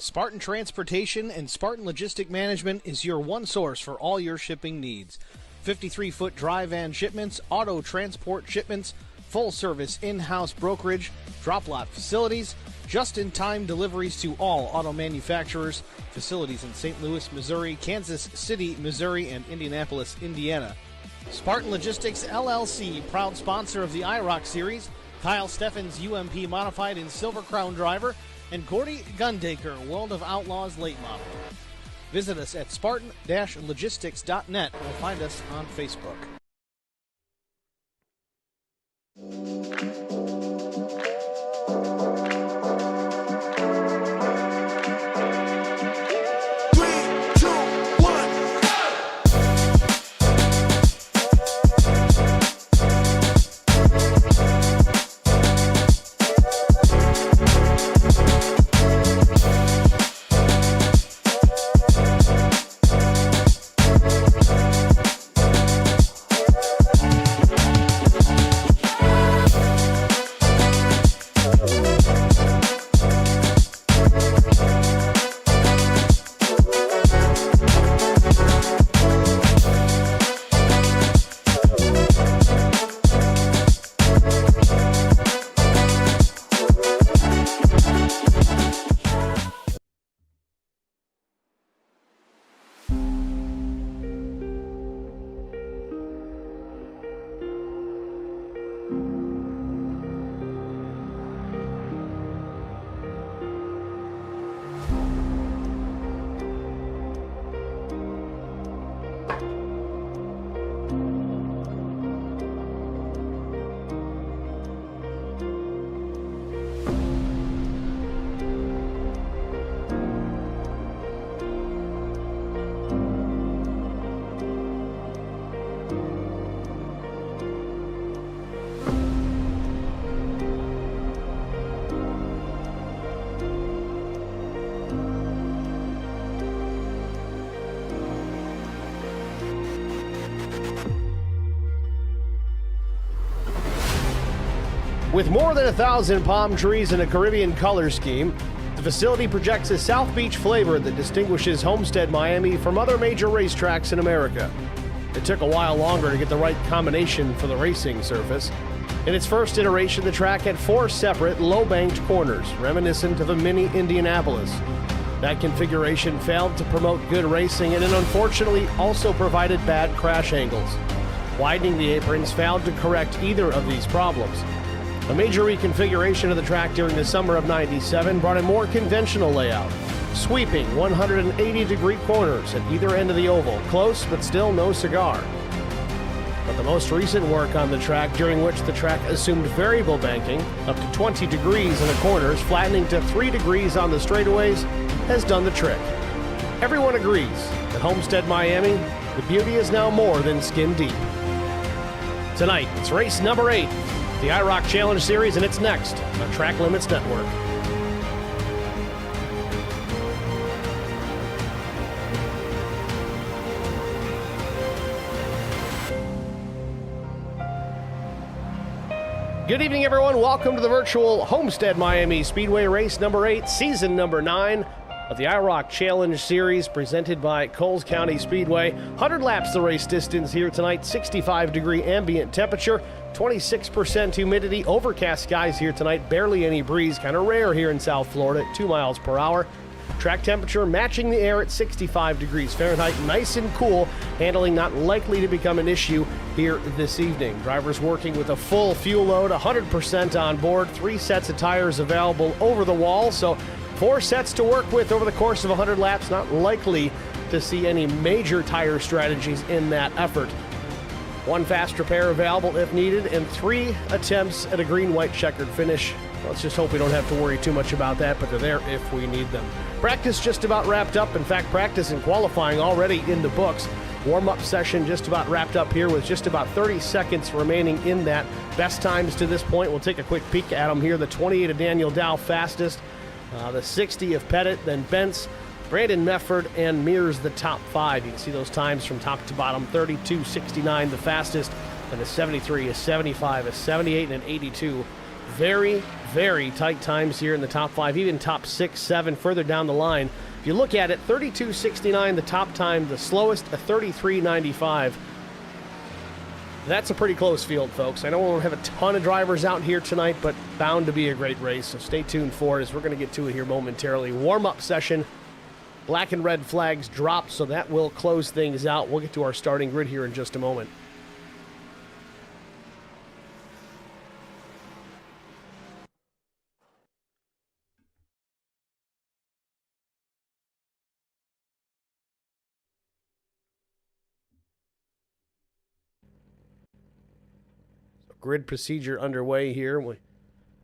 Spartan Transportation and Spartan Logistic Management is your one source for all your shipping needs. 53-foot dry van shipments, auto transport shipments, full-service in-house brokerage, drop lot facilities, just-in-time deliveries to all auto manufacturers, facilities in St. Louis, Missouri, Kansas City, Missouri, and Indianapolis, Indiana. Spartan Logistics LLC, proud sponsor of the IROC Series, Kyle Steffens UMP Modified and Silver Crown Driver, and Gordy Gundaker, World of Outlaws Late Model. Visit us at spartan-logistics.net or find us on Facebook. With more than 1,000 palm trees and a Caribbean color scheme, the facility projects a South Beach flavor that distinguishes Homestead-Miami from other major racetracks in America. It took a while longer to get the right combination for the racing surface. In its first iteration, the track had 4 separate, low-banked corners, reminiscent of a mini Indianapolis. That configuration failed to promote good racing, and it unfortunately also provided bad crash angles. Widening the aprons failed to correct either of these problems. A major reconfiguration of the track during the summer of '97 brought a more conventional layout, sweeping 180-degree corners at either end of the oval, close but still no cigar. But the most recent work on the track, during which the track assumed variable banking, up to 20 degrees in the corners, flattening to 3 degrees on the straightaways, has done the trick. Everyone agrees that Homestead-Miami, the beauty is now more than skin deep. Tonight, it's race number 8. The IROC Challenge Series, and it's next on Track Limits Network. Good evening, everyone. Welcome to the virtual Homestead-Miami Speedway race number 8, season number 9 of the IROC Challenge Series, presented by Coles County Speedway. 100 laps the race distance here tonight, 65-degree ambient temperature, 26% humidity, overcast skies here tonight, barely any breeze, kind of rare here in South Florida at 2 miles per hour. Track temperature matching the air at 65 degrees Fahrenheit, nice and cool, handling not likely to become an issue here this evening. Drivers working with a full fuel load, 100% on board, 3 sets of tires available over the wall, so 4 sets to work with over the course of 100 laps, not likely to see any major tire strategies in that effort. 1 fast repair available if needed, and 3 attempts at a green-white checkered finish. Let's just hope we don't have to worry too much about that, but they're there if we need them. Practice just about wrapped up. In fact, practice and qualifying already in the books. Warm-up session just about wrapped up here with just about 30 seconds remaining in that. Best times to this point, we'll take a quick peek at them here. The 28 of Daniel Dow fastest, the 60 of Pettit, then Bentz, Brandon Mefford, and Mears the top 5. You can see those times from top to bottom. 32, 69 the fastest, and a 73, a 75, a 78, and an 82 Very, very tight times here in the top 5, even top 6, 7 further down the line. If you look at it, 32.69 the top time, the slowest a 33.95. That's a pretty close field, folks. I know we won't have a ton of drivers out here tonight, but bound to be a great race, so stay tuned for it as we're going to get to it here momentarily. Warm-up session, black and red flags drop, so that will close things out. We'll get to our starting grid here in just a moment. Grid procedure underway here.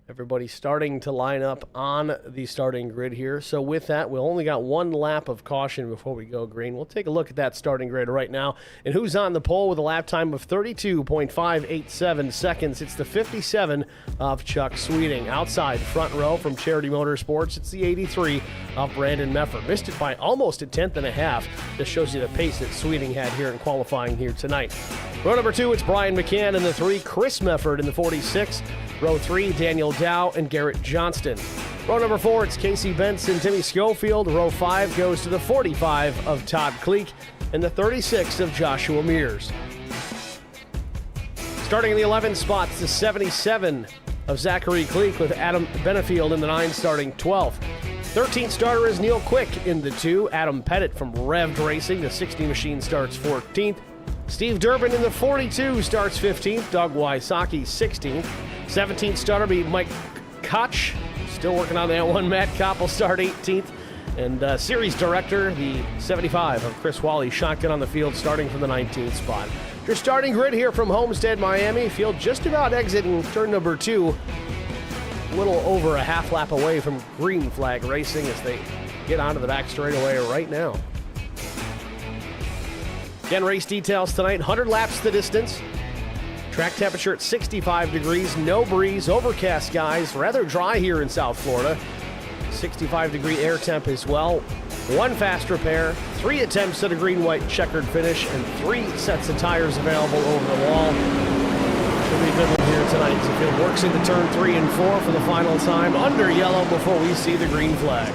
Everybody's starting to line up on the starting grid here. So with that, we only got one lap of caution before we go green. We'll take a look at that starting grid right now. And who's on the pole with a lap time of 32.587 seconds? It's the 57 of Chuck Sweeting. Outside, front row from Charity Motorsports, it's the 83 of Brandon Mefford. Missed it by almost a tenth and a half. This shows you the pace that Sweeting had here in qualifying here tonight. Row number 2, it's Brian McCann in the 3, Chris Mefford in the 46. Row 3, Daniel Dow and Garrett Johnston. Row number 4, it's Casey Benson, Timmy Schofield. Row 5 goes to the 45 of Todd Kleek and the 36 of Joshua Mears. Starting in the 11 spots, the 77 of Zachary Kleek with Adam Benefield in the 9, starting 12th. 13th starter is Neil Quick in the 2. Adam Pettit from Rev'd Racing, the 60 machine, starts 14th. Steve Durbin in the 42 starts 15th. Doug Wysocki 16th. 17th starter be Mike Koch. Still working on that one. Matt Kopp will start 18th. And series director, the 75 of Chris Wally, shotgun on the field starting from the 19th spot. Your starting grid here from Homestead-Miami. Field just about exiting turn number 2. A little over a half lap away from green flag racing as they get onto the back straightaway right now. Again, race details tonight, 100 laps the distance. Track temperature at 65 degrees, no breeze, overcast skies, rather dry here in South Florida. 65-degree air temp as well. 1 fast repair, 3 attempts at a green-white checkered finish, and 3 sets of tires available over the wall. Should be a good one here tonight as the field works into turn 3 and 4 for the final time under yellow before we see the green flag.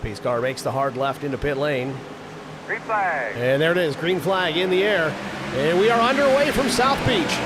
Pace car makes the hard left into pit lane. Green flag. And there it is, green flag in the air. And we are underway from South Beach.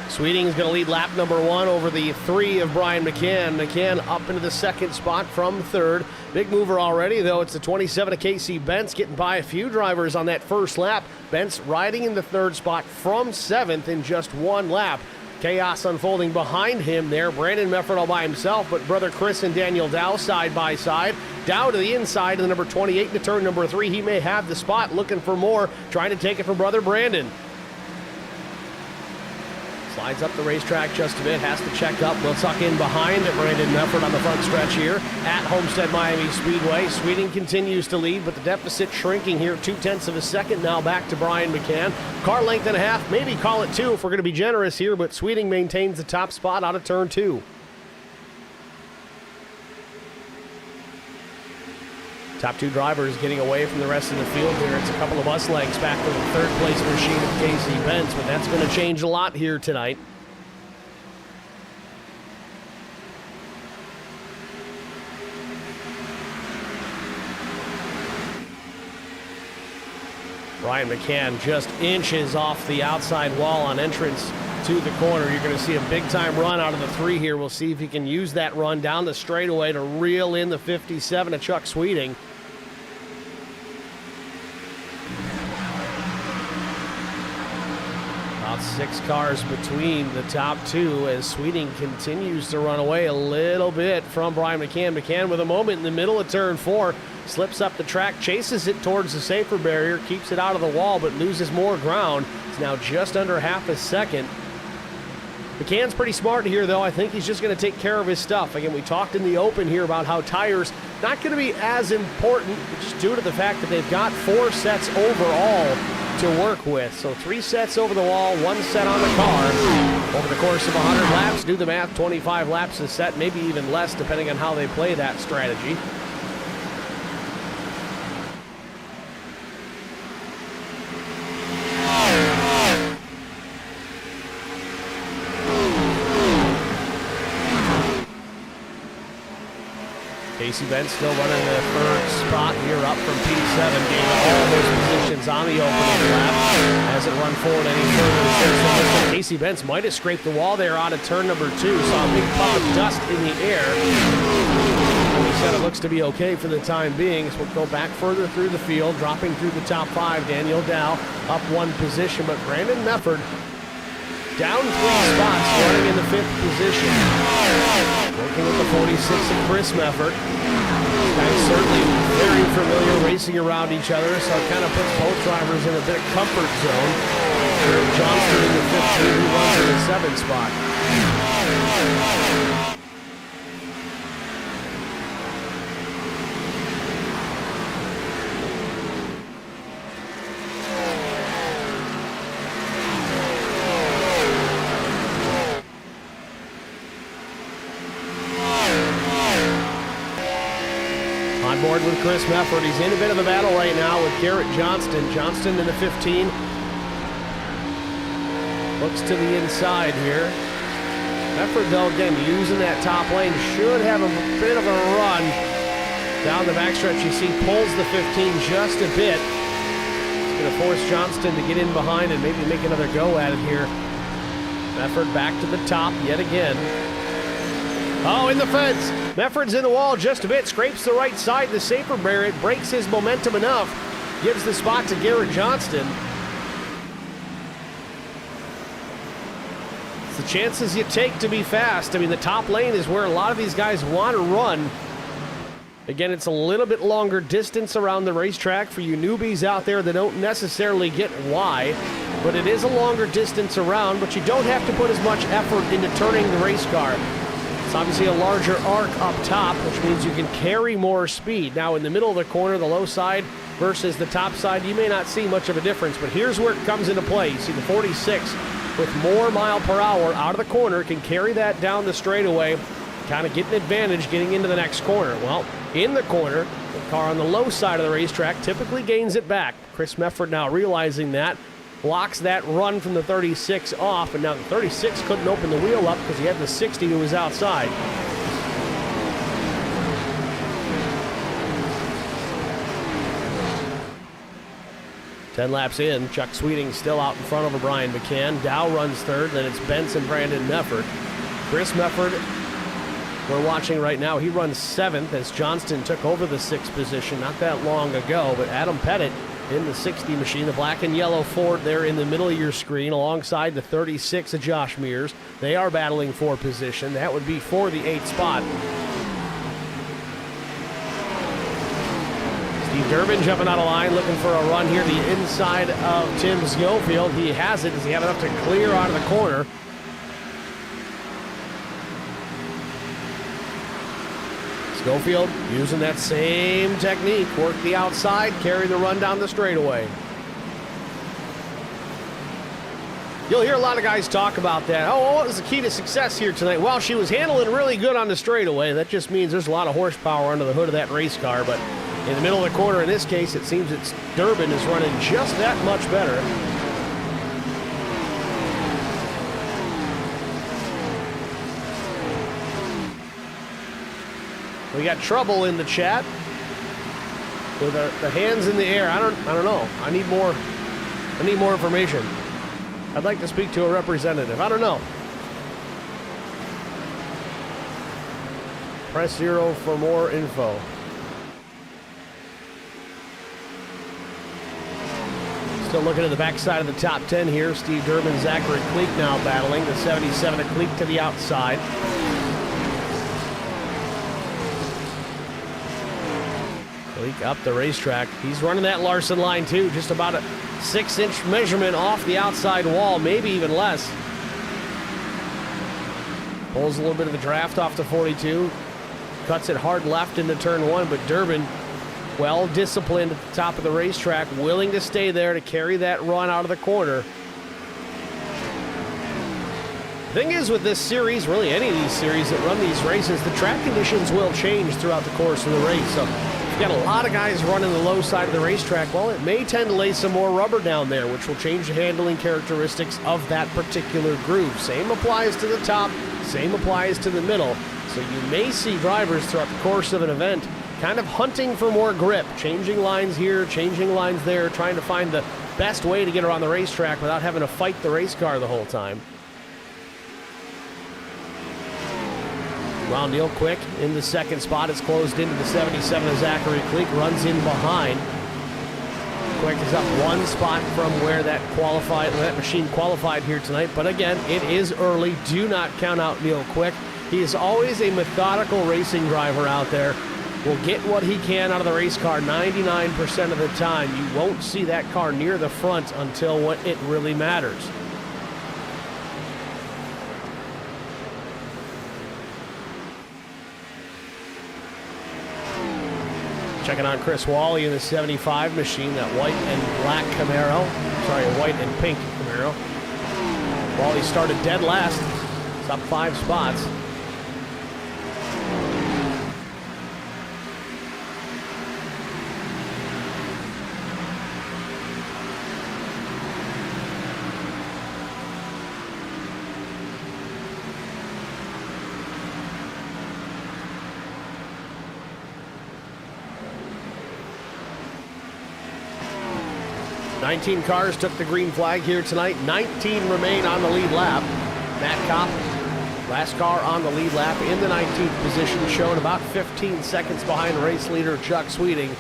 Sweeting is going to lead lap number 1 over the 3 of Brian McCann. McCann up into the 2nd spot from 3rd. Big mover already, though. It's the 27 of Casey Bentz getting by a few drivers on that first lap. Bentz riding in the 3rd spot from 7th in just 1 lap. Chaos unfolding behind him there. Brandon Mefford all by himself, but brother Chris and Daniel Dow side by side. Dow to the inside of the number 28 to turn number 3. He may have the spot, looking for more, trying to take it from brother Brandon. Slides up the racetrack just a bit, has to check up. We'll tuck in behind Brandon Mefford on the front stretch here at Homestead-Miami Speedway. Sweeting continues to lead, but the deficit shrinking here. 0.2 of a second now back to Brian McCann. Car length and a half, maybe call it 2 if we're going to be generous here, but Sweeting maintains the top spot out of turn 2. Top 2 drivers getting away from the rest of the field here. It's a couple of bus legs back to the 3rd place machine of Casey Bentz, but that's going to change a lot here tonight. Brian McCann just inches off the outside wall on entrance to the corner. You're going to see a big-time run out of the 3 here. We'll see if he can use that run down the straightaway to reel in the 57 of Chuck Sweeting. About 6 cars between the top 2 as Sweeting continues to run away a little bit from Brian McCann. McCann with a moment in the middle of turn 4, slips up the track, chases it towards the safer barrier, keeps it out of the wall, but loses more ground. It's now just under half a second. McCann's pretty smart here, though. I think he's just going to take care of his stuff. Again, we talked in the open here about how tires not going to be as important, just due to the fact that they've got 4 sets overall to work with. So 3 sets over the wall, 1 set on the car. Over the course of 100 laps, do the math, 25 laps a set, maybe even less, depending on how they play that strategy. Casey Bent still running the 3rd spot here, up from P7, gaining all those positions on the opening lap. Hasn't run forward any further. Casey Bent might have scraped the wall there out of turn number 2. Saw a big puff of dust in the air. And he said it looks to be okay for the time being. So we'll go back further through the field, dropping through the top 5. Daniel Dow up 1 position, but Brandon Mefford down 3 spots, running in the 5th position. Working with the 46 of Chris Mefford. Guys certainly very familiar, racing around each other, so it kind of puts both drivers in a bit of comfort zone. Johnston in the 15, who runs in the 7th spot. On board with Chris Mefford. He's in a bit of a battle right now with Garrett Johnston. Johnston in the 15. Looks to the inside here. Mefford, though, again, using that top lane, should have a bit of a run. Down the backstretch, you see, pulls the 15 just a bit. It's going to force Johnston to get in behind and maybe make another go at it here. Mefford back to the top yet again. Oh, in the fence. Mefford's in the wall just a bit. Scrapes the right side. The safer barrier breaks his momentum enough. Gives the spot to Garrett Johnston. It's the chances you take to be fast. I mean, the top lane is where a lot of these guys want to run. Again, it's a little bit longer distance around the racetrack for you newbies out there that don't necessarily get why. But it is a longer distance around, but you don't have to put as much effort into turning the race car. It's obviously a larger arc up top, which means you can carry more speed. Now, in the middle of the corner, the low side versus the top side, you may not see much of a difference, but here's where it comes into play. You see the 46 with more mile per hour out of the corner can carry that down the straightaway, kind of get an advantage getting into the next corner. Well, in the corner, the car on the low side of the racetrack typically gains it back. Chris Mefford now realizing that, blocks that run from the 36 off, and now the 36 couldn't open the wheel up because he had the 60 who was outside. Ten laps in, Chuck Sweeting still out in front of Brian McCann. Dow runs 3rd, then it's Benson Brandon Mefford. Chris Mefford, we're watching right now, he runs 7th as Johnston took over the 6th position not that long ago, but Adam Pettit in the 60 machine, the black and yellow Ford there in the middle of your screen alongside the 36 of Josh Mears. They are battling for position. That would be for the 8th spot. Steve Durbin jumping out of line, looking for a run here, the inside of Tim Schofield. He has it. Does he have enough to clear out of the corner? Schofield using that same technique. Work the outside, carry the run down the straightaway. You'll hear a lot of guys talk about that. Oh, what was the key to success here tonight? Well, she was handling really good on the straightaway. That just means there's a lot of horsepower under the hood of that race car. But in the middle of the corner in this case, it seems that Durbin is running just that much better. We got trouble in the chat with the hands in the air. I don't know. I need more information. I'd like to speak to a representative. I don't know. Press 0 for more info. Still looking at the backside of the top 10 here. Steve Durbin, Zachary Cleek now battling. The 77 of Cleek to the outside. Cleek up the racetrack. He's running that Larson line too. Just about a 6-inch measurement off the outside wall, maybe even less. Pulls a little bit of the draft off the 42. Cuts it hard left into turn 1, but Durbin, well disciplined at the top of the racetrack, willing to stay there to carry that run out of the corner. The thing is with this series, really any of these series that run these races, the track conditions will change throughout the course of the race. So you've got a lot of guys running the low side of the racetrack. Well, it may tend to lay some more rubber down there, which will change the handling characteristics of that particular groove. Same applies to the top, same applies to the middle. So you may see drivers throughout the course of an event kind of hunting for more grip, changing lines here, changing lines there, trying to find the best way to get around the racetrack without having to fight the race car the whole time. Well, Neil Quick in the second spot is closed into the 77 of Zachary Cleek, runs in behind. Quick is up one spot from where that machine qualified here tonight, but again, it is early. Do not count out Neil Quick. He is always a methodical racing driver out there. Will get what he can out of the race car 99% of the time. You won't see that car near the front until when it really matters. Checking on Chris Wally in the 75 machine, that white and black Camaro. Sorry, a white and pink Camaro. Wally started dead last. It's up 5 spots. Nineteen cars took the green flag here tonight. 19 remain on the lead lap. Matt Kopp, last car on the lead lap in the 19th position, showing about 15 seconds behind race leader Chuck Sweeting.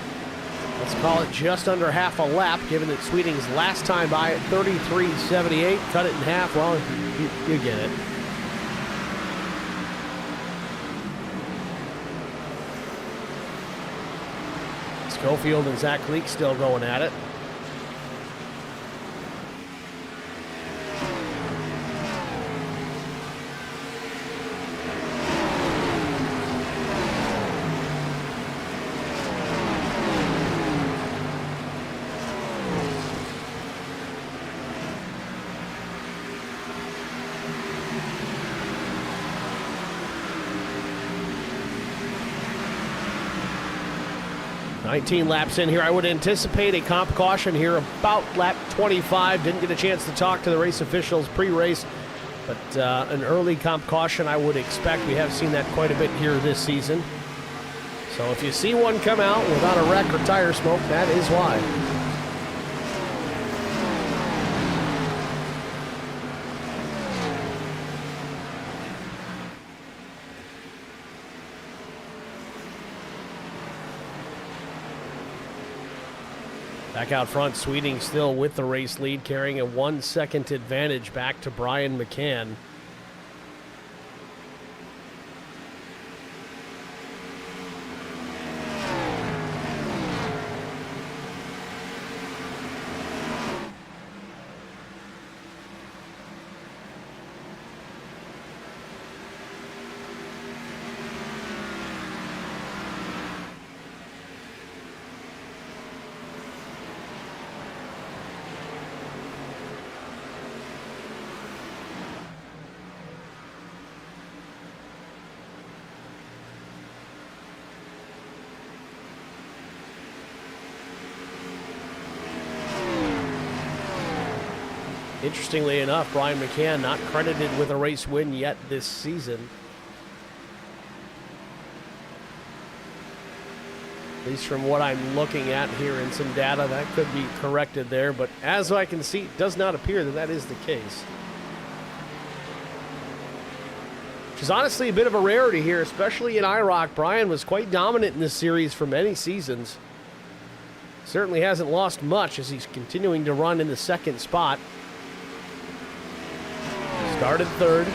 Let's call it just under half a lap, given that Sweeting's last time by at 33.78. Cut it in half. Well, you get it. Schofield and Zach Leake still going at it. Nineteen laps in here. I would anticipate a comp caution here about lap 25. Didn't get a chance to talk to the race officials pre-race, but an early comp caution I would expect. We have seen that quite a bit here this season. So if you see one come out without a wreck or tire smoke, that is why. Back out front, Sweeting still with the race lead, carrying a 1-second advantage back to Brian McCann. Interestingly enough, Brian McCann not credited with a race win yet this season. At least from what I'm looking at here in some data, that could be corrected there. But as I can see, it does not appear that that is the case. Which is honestly a bit of a rarity here, especially in IROC. Brian was quite dominant in this series for many seasons. certainly hasn't lost much as he's continuing to run in the second spot. Started third.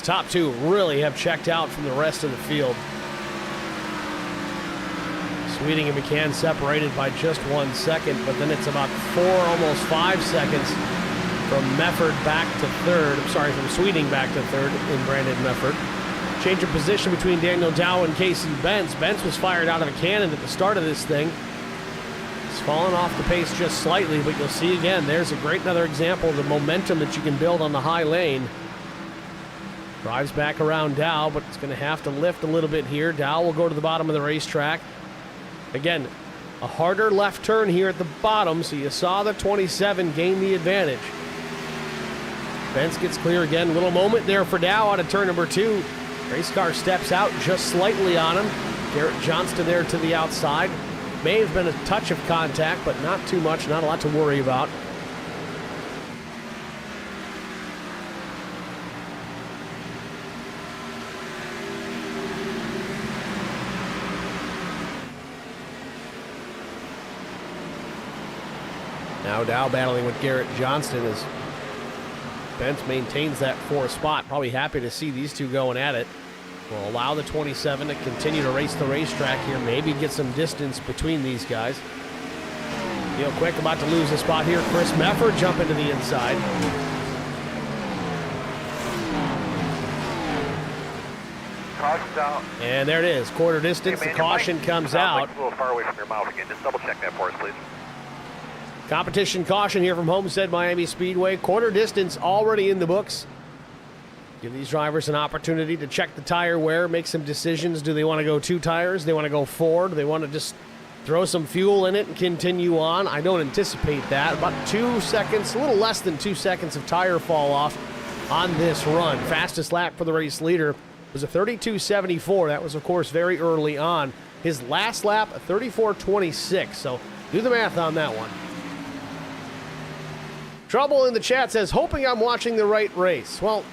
Top two really have checked out from the rest of the field. Sweeting and McCann separated by just 1 second, but then it's about 4, almost 5 seconds from Mefford back to third. I'm sorry, from Sweeting back to third in Brandon Mefford. Change of position between Daniel Dow and Casey Bentz. Bentz was fired out of a cannon at the start of this thing. He's fallen off the pace just slightly, but you'll see again, there's a great another example of the momentum that you can build on the high lane. Drives back around Dow, but it's going to have to lift a little bit here. Dow will go to the bottom of the racetrack. Again, a harder left turn here at the bottom, so you saw the 27 gain the advantage. Bentz gets clear again. Little moment there for Dow out of turn number 2. Race car steps out just slightly on him. Garrett Johnston there to the outside. May have been a touch of contact, but not too much, not a lot to worry about. Now Dow battling with Garrett Johnston as Bentz maintains that 4th spot. Probably happy to see these two going at it. Will allow the 27 to continue to race the racetrack here. Maybe get some distance between these guys. Real quick, about to lose the spot here. Chris Mefford jumping to the inside. Caution's out. And there it is. Quarter distance. The caution comes out. Like a little far away from your mouth again. Just double check that for us, please. Competition caution here from Homestead-Miami Speedway. Quarter distance already in the books. Give these drivers an opportunity to check the tire wear, make some decisions. Do they want to go 2 tires? Do they want to go 4? Do they want to just throw some fuel in it and continue on? I don't anticipate that. About 2 seconds, a little less than 2 seconds of tire fall off on this run. Fastest lap for the race leader was a 32.74. That was, of course, very early on. His last lap, a 34.26. So do the math on that one. Trouble in the chat says, hoping I'm watching the right race. Well,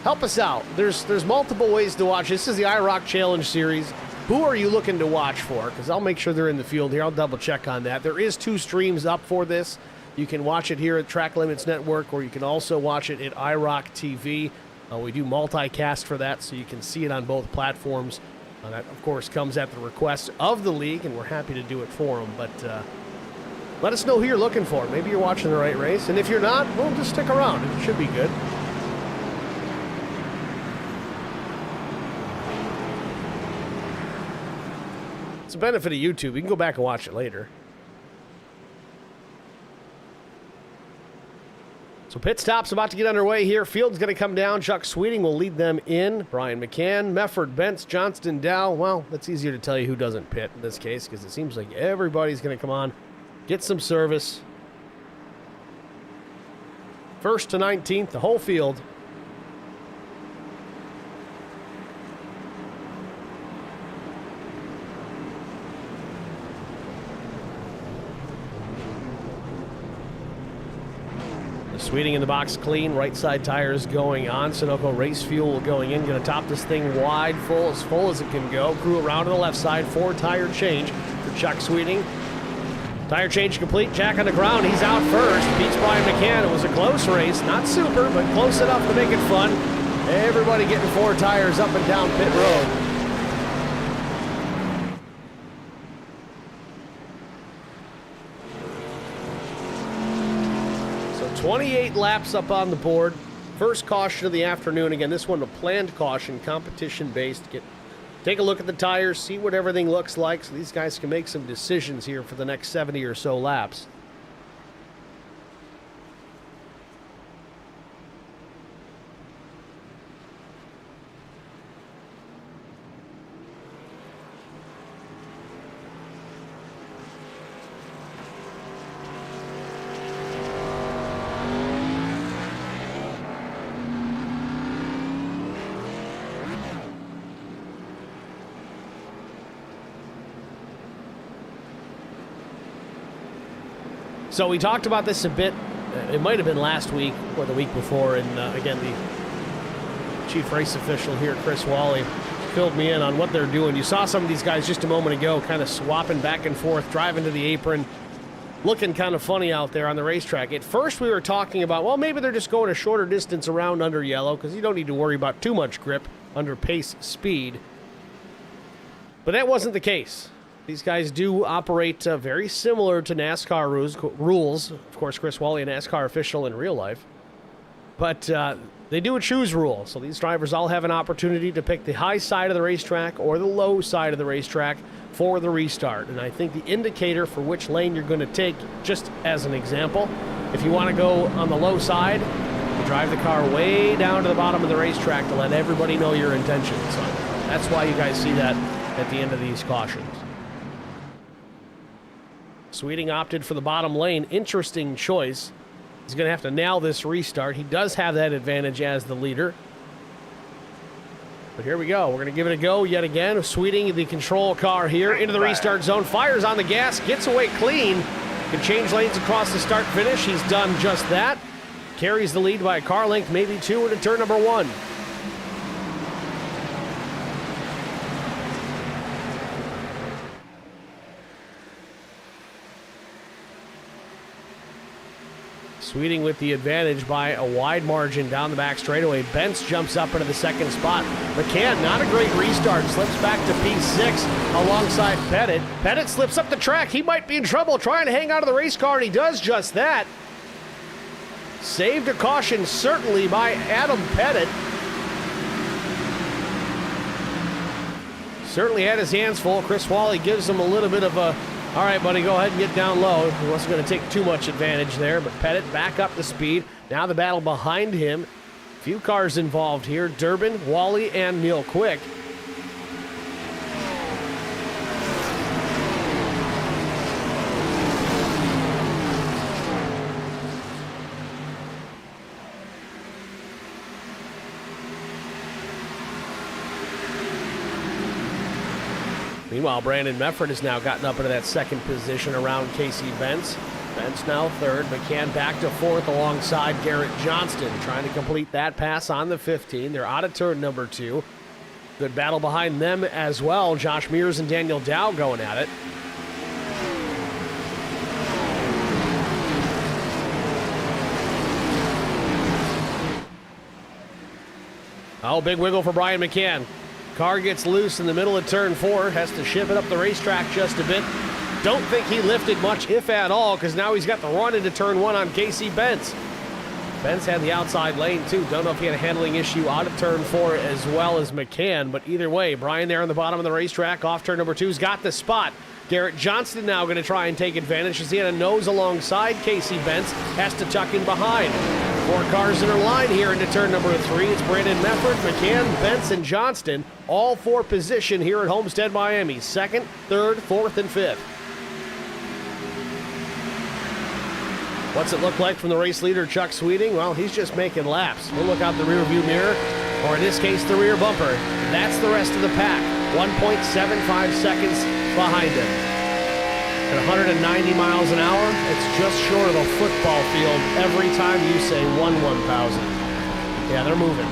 help us out. There's multiple ways to watch. This is the IROC Challenge Series. Who are you looking to watch for? Because I'll make sure they're in the field here. I'll double check on that. There is 2 streams up for this. You can watch it here at Track Limits Network, or you can also watch it at IROC TV. We do multicast for that, so you can see it on both platforms. That, of course, comes at the request of the league, and we're happy to do it for them. But let us know who you're looking for. Maybe you're watching the right race, and if you're not, well, just stick around. It should be good. It's a benefit of YouTube. You can go back and watch it later. So pit stop's about to get underway here. Field's going to come down. Chuck Sweeting will lead them in. Brian McCann, Mefford, Bentz, Johnston, Dow. Well, that's easier to tell you who doesn't pit in this case because it seems like everybody's going to come on, get some service. 1st to 19th, the whole field. Sweeting in the box clean, right side tires going on. Sunoco race fuel going in. Going to top this thing wide, full as it can go. Crew around to the left side. 4 tire change for Chuck Sweeting. Tire change complete. Jack on the ground. He's out first. Beats Brian McCann. It was a close race. Not super, but close enough to make it fun. Everybody getting 4 tires up and down pit road. 28 laps up on the board. First caution of the afternoon. Again, this one a planned caution, competition-based. Take a look at the tires, see what everything looks like, so these guys can make some decisions here for the next 70 or so laps. So we talked about this a bit. It might have been last week or the week before, and again, the chief race official here, Chris Wally, filled me in on what they're doing. You saw some of these guys just a moment ago kind of swapping back and forth, driving to the apron, looking kind of funny out there on the racetrack. At first we were talking about, well, maybe they're just going a shorter distance around under yellow because you don't need to worry about too much grip under pace speed. But that wasn't the case. These guys do operate very similar to NASCAR rules. Of course, Chris Wally, a NASCAR official in real life. But they do a choose rule. So these drivers all have an opportunity to pick the high side of the racetrack or the low side of the racetrack for the restart. And I think the indicator for which lane you're going to take, just as an example, if you want to go on the low side, you drive the car way down to the bottom of the racetrack to let everybody know your intentions. So that's why you guys see that at the end of these cautions. Sweeting opted for the bottom lane. Interesting choice. He's going to have to nail this restart. He does have that advantage as the leader. But here we go. We're going to give it a go yet again. Sweeting the control car here into the restart zone. Fires on the gas. Gets away clean. Can change lanes across the start finish. He's done just that. Carries the lead by a car length, maybe two, into turn number one. Sweeting with the advantage by a wide margin down the back straightaway. Bentz jumps up into the second spot. McCann, not a great restart. Slips back to P6 alongside Pettit. Pettit slips up the track. He might be in trouble trying to hang out of the race car, and he does just that. Saved a caution, certainly, by Adam Pettit. Certainly had his hands full. Chris Wally gives him a little bit of a, all right, buddy, go ahead and get down low. He wasn't going to take too much advantage there, but Pettit back up the speed. Now the battle behind him. Few cars involved here. Durbin, Wally, and Neil Quick. Meanwhile, Brandon Mefford has now gotten up into that second position around Casey Bentz. Bentz now third. McCann back to fourth alongside Garrett Johnston, trying to complete that pass on the 15. They're out of turn number two. Good battle behind them as well. Josh Mears and Daniel Dow going at it. Oh, big wiggle for Brian McCann. Car gets loose in the middle of turn four, has to ship it up the racetrack just a bit. Don't think he lifted much, if at all, because now he's got the run into turn one on Casey Bentz. Bentz had the outside lane, too. Don't know if he had a handling issue out of turn four as well as McCann, but either way, Brian there on the bottom of the racetrack, off turn number two's got the spot. Garrett Johnston now going to try and take advantage as he had a nose alongside Casey Bentz, has to tuck in behind. Four cars in a line here into turn number three. It's Brandon Mefford, McCann, Bentz, and Johnston, all for position here at Homestead-Miami. Second, third, fourth, and fifth. What's it look like from the race leader, Chuck Sweeting? Well, he's just making laps. We'll look out the rear view mirror, or in this case, the rear bumper. That's the rest of the pack. 1.75 seconds behind him. At 190 miles an hour, it's just short of a football field every time you say 1/1000. Yeah, they're moving.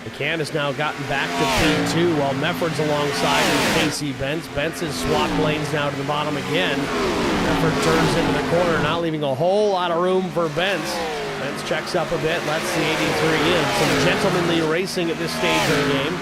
McCann has now gotten back to P2 while Mefford's alongside with Casey Bentz. Bentz has swapped lanes now to the bottom again. Mefford turns into the corner, not leaving a whole lot of room for Bentz. Bentz checks up a bit, lets the 83 in. Some gentlemanly racing at this stage of the game.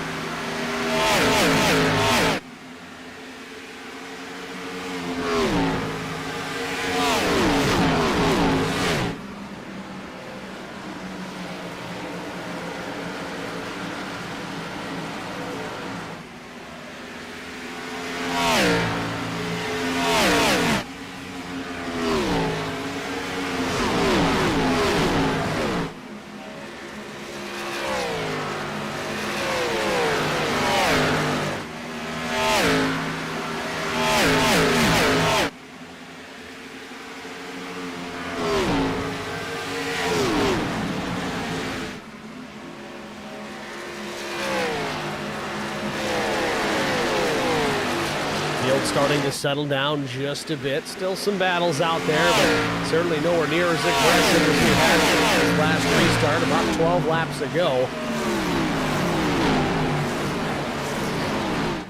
starting to settle down just a bit. Still some battles out there, but certainly nowhere near as aggressive as we had this last restart about 12 laps ago.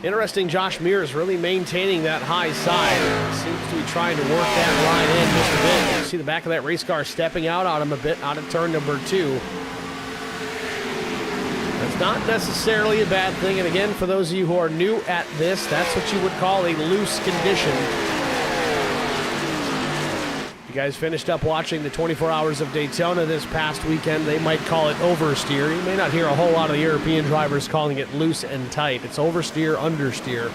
Interesting, Josh Mears really maintaining that high side. Seems to be trying to work that line in just a bit. You see the back of that race car stepping out on him a bit out of turn number 2. That's not necessarily a bad thing. And again, for those of you who are new at this, that's what you would call a loose condition. You guys finished up watching the 24 Hours of Daytona this past weekend. They might call it oversteer. You may not hear a whole lot of the European drivers calling it loose and tight. It's oversteer, understeer.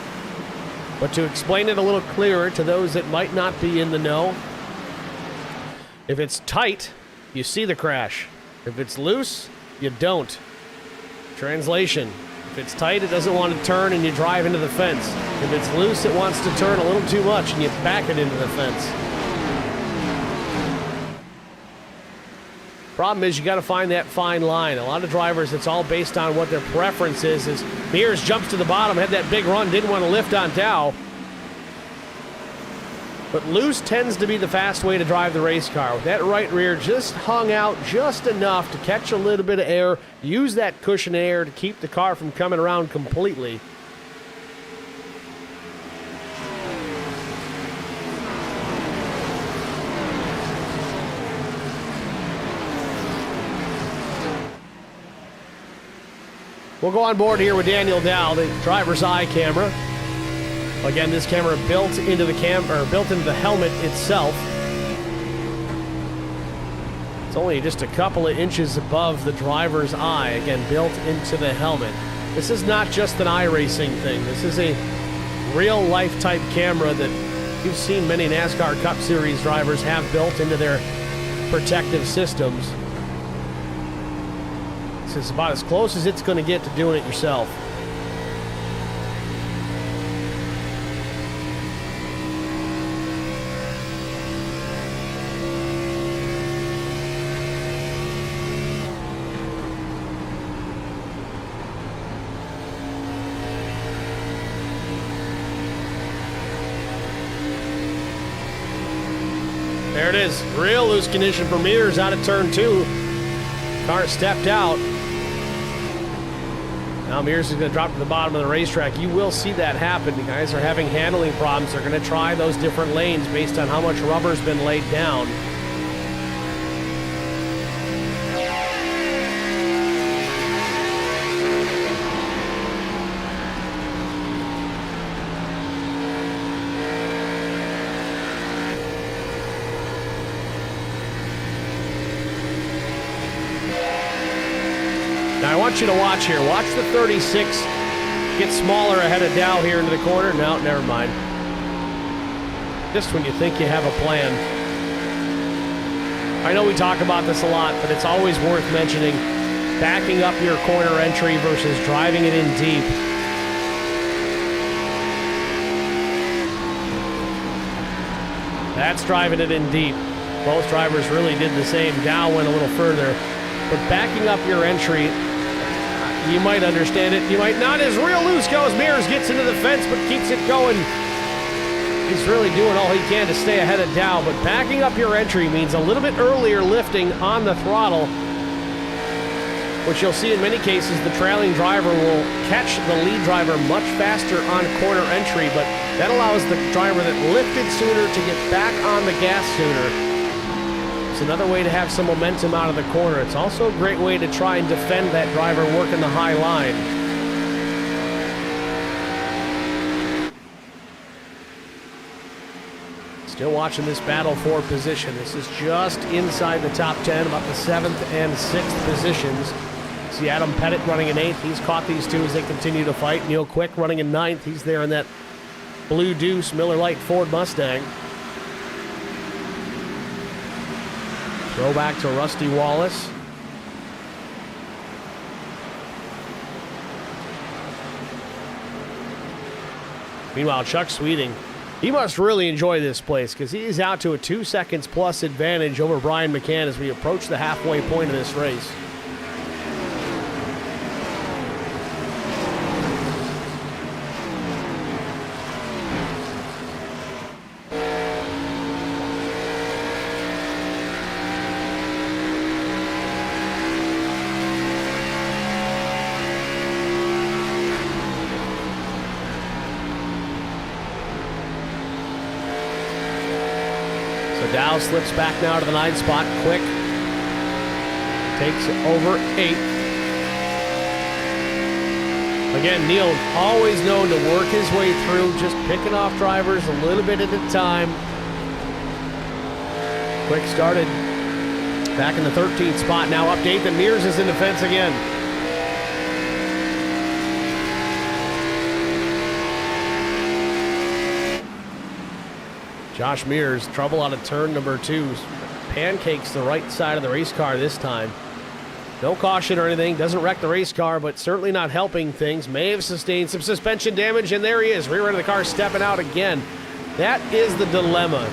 But to explain it a little clearer to those that might not be in the know, if it's tight, you see the crash. If it's loose, you don't. Translation: if it's tight, it doesn't want to turn and you drive into the fence. If it's loose, it wants to turn a little too much and you back it into the fence. Problem is, you got to find that fine line. A lot of drivers, it's all based on what their preference is. As Mears jumps to the bottom, had that big run, didn't want to lift on Dow. But loose tends to be the fast way to drive the race car. With that right rear just hung out just enough to catch a little bit of air, use that cushion air to keep the car from coming around completely. We'll go on board here with Daniel Dow, the driver's eye camera. Again, this camera built into the helmet itself. It's only just a couple of inches above the driver's eye, again, built into the helmet. This is not just an iRacing thing. This is a real-life type camera that you've seen many NASCAR Cup Series drivers have built into their protective systems. This is about as close as it's going to get to doing it yourself. There it is. Real loose condition for Mears out of turn 2. Car stepped out. Now Mears is going to drop to the bottom of the racetrack. You will see that happen. The guys are having handling problems. They're going to try those different lanes based on how much rubber's been laid down. Now I want you to watch here. Watch the 36 get smaller ahead of Dow here into the corner. No, never mind. Just when you think you have a plan. I know we talk about this a lot, but it's always worth mentioning backing up your corner entry versus driving it in deep. That's driving it in deep. Both drivers really did the same. Dow went a little further. But backing up your entry, you might understand it. You might not. As real loose goes, Mears gets into the fence but keeps it going. He's really doing all he can to stay ahead of Dow. But backing up your entry means a little bit earlier lifting on the throttle, which you'll see in many cases the trailing driver will catch the lead driver much faster on corner entry, but that allows the driver that lifted sooner to get back on the gas sooner. It's another way to have some momentum out of the corner. It's also a great way to try and defend that driver working the high line. Still watching this battle for position. This is just inside the top 10, about the 7th and 6th positions. See Adam Pettit running in 8th. He's caught these two as they continue to fight. Neil Quick running in 9th. He's there in that blue Deuce Miller Lite Ford Mustang. Throw back to Rusty Wallace. Meanwhile, Chuck Sweeting, he must really enjoy this place because he's out to a 2 seconds plus advantage over Brian McCann as we approach the halfway point of this race. Lau slips back now to the 9 spot. Quick takes over 8. Again, Neal always known to work his way through, just picking off drivers a little bit at a time. Quick started back in the 13th spot. Now update that Mears is in the fence again. Josh Mears, trouble out of turn number 2. Pancakes the right side of the race car this time. No caution or anything, doesn't wreck the race car, but certainly not helping things. May have sustained some suspension damage, and there he is, rear end of the car stepping out again. That is the dilemma.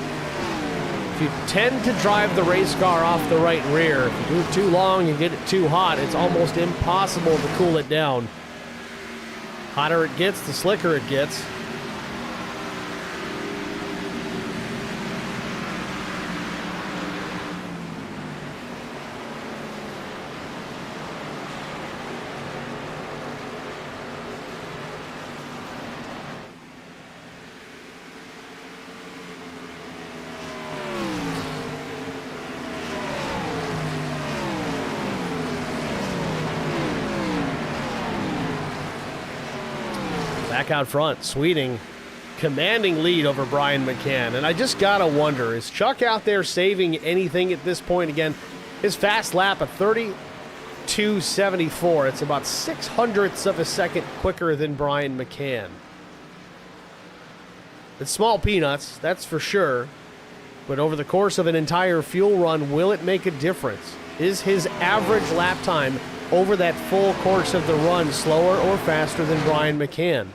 If you tend to drive the race car off the right rear, if you do it too long and get it too hot, it's almost impossible to cool it down. Hotter it gets, the slicker it gets. Back out front, Sweeting, commanding lead over Brian McCann. And I just got to wonder, is Chuck out there saving anything at this point? Again, his fast lap of 32.74. It's about 0.06 of a second quicker than Brian McCann. It's small peanuts, that's for sure. But over the course of an entire fuel run, will it make a difference? Is his average lap time over that full course of the run slower or faster than Brian McCann?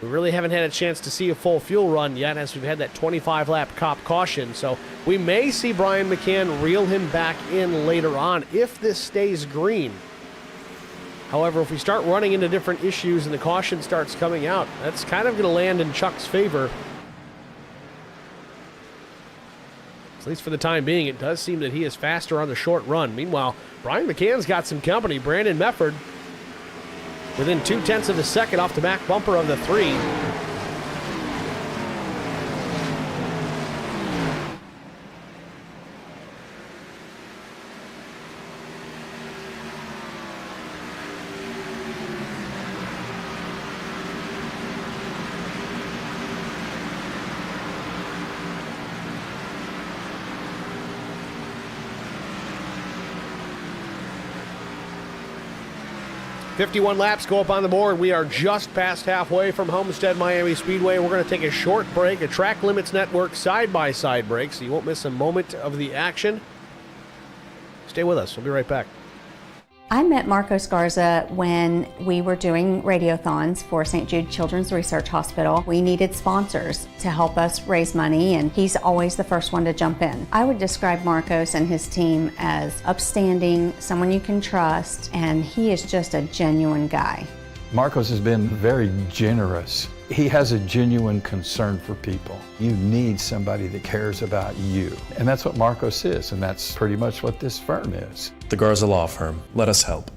We really haven't had a chance to see a full fuel run yet, as we've had that 25-lap cop caution. So we may see Brian McCann reel him back in later on if this stays green. However, if we start running into different issues and the caution starts coming out, that's kind of going to land in Chuck's favor. At least for the time being, it does seem that he is faster on the short run. Meanwhile, Brian McCann's got some company. Brandon Mefford within 0.2 of a second off the back bumper of the 3. .51 laps go up on the board. We are just past halfway from Homestead-Miami Speedway. We're going to take a short break, a Track Limits Network side-by-side break, so you won't miss a moment of the action. Stay with us. We'll be right back. I met Marcos Garza when we were doing radiothons for St. Jude Children's Research Hospital. We needed sponsors to help us raise money, and he's always the first one to jump in. I would describe Marcos and his team as upstanding, someone you can trust, and he is just a genuine guy. Marcos has been very generous. He has a genuine concern for people. You need somebody that cares about you. And that's what Marcos is, and that's pretty much what this firm is. The Garza Law Firm. Let us help.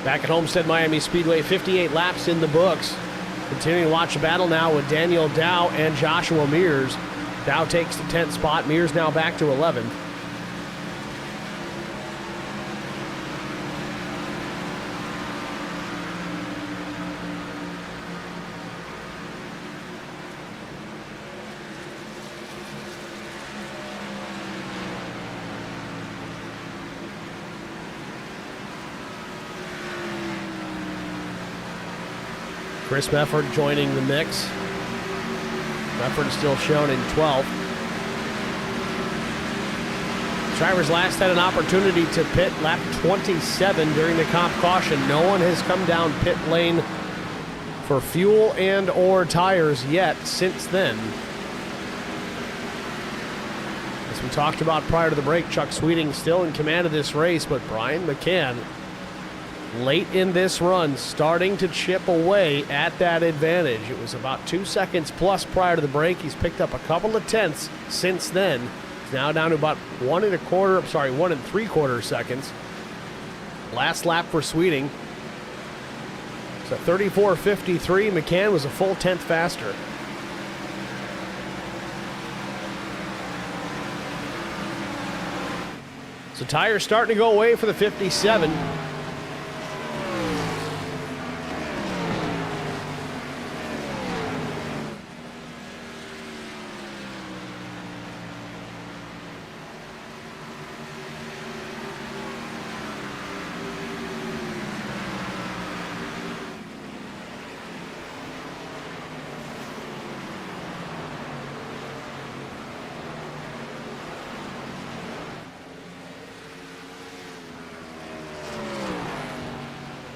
Back at Homestead-Miami Speedway, 58 laps in the books. Continuing to watch the battle now with Daniel Dow and Joshua Mears. Dow takes the 10th spot. Mears now back to 11th. Chris Mefford joining the mix. Mefford still shown in 12th. Drivers last had an opportunity to pit lap 27 during the comp caution. No one has come down pit lane for fuel and or tires yet since then. As we talked about prior to the break, Chuck Sweeting still in command of this race, but Brian McCann late in this run, starting to chip away at that advantage. It was about 2 seconds plus prior to the break. He's picked up a couple of tenths since then. He's now down to about 1 3/4 seconds. Last lap for Sweeting. So 34.53. McCann was a full tenth faster. So tires starting to go away for the 57.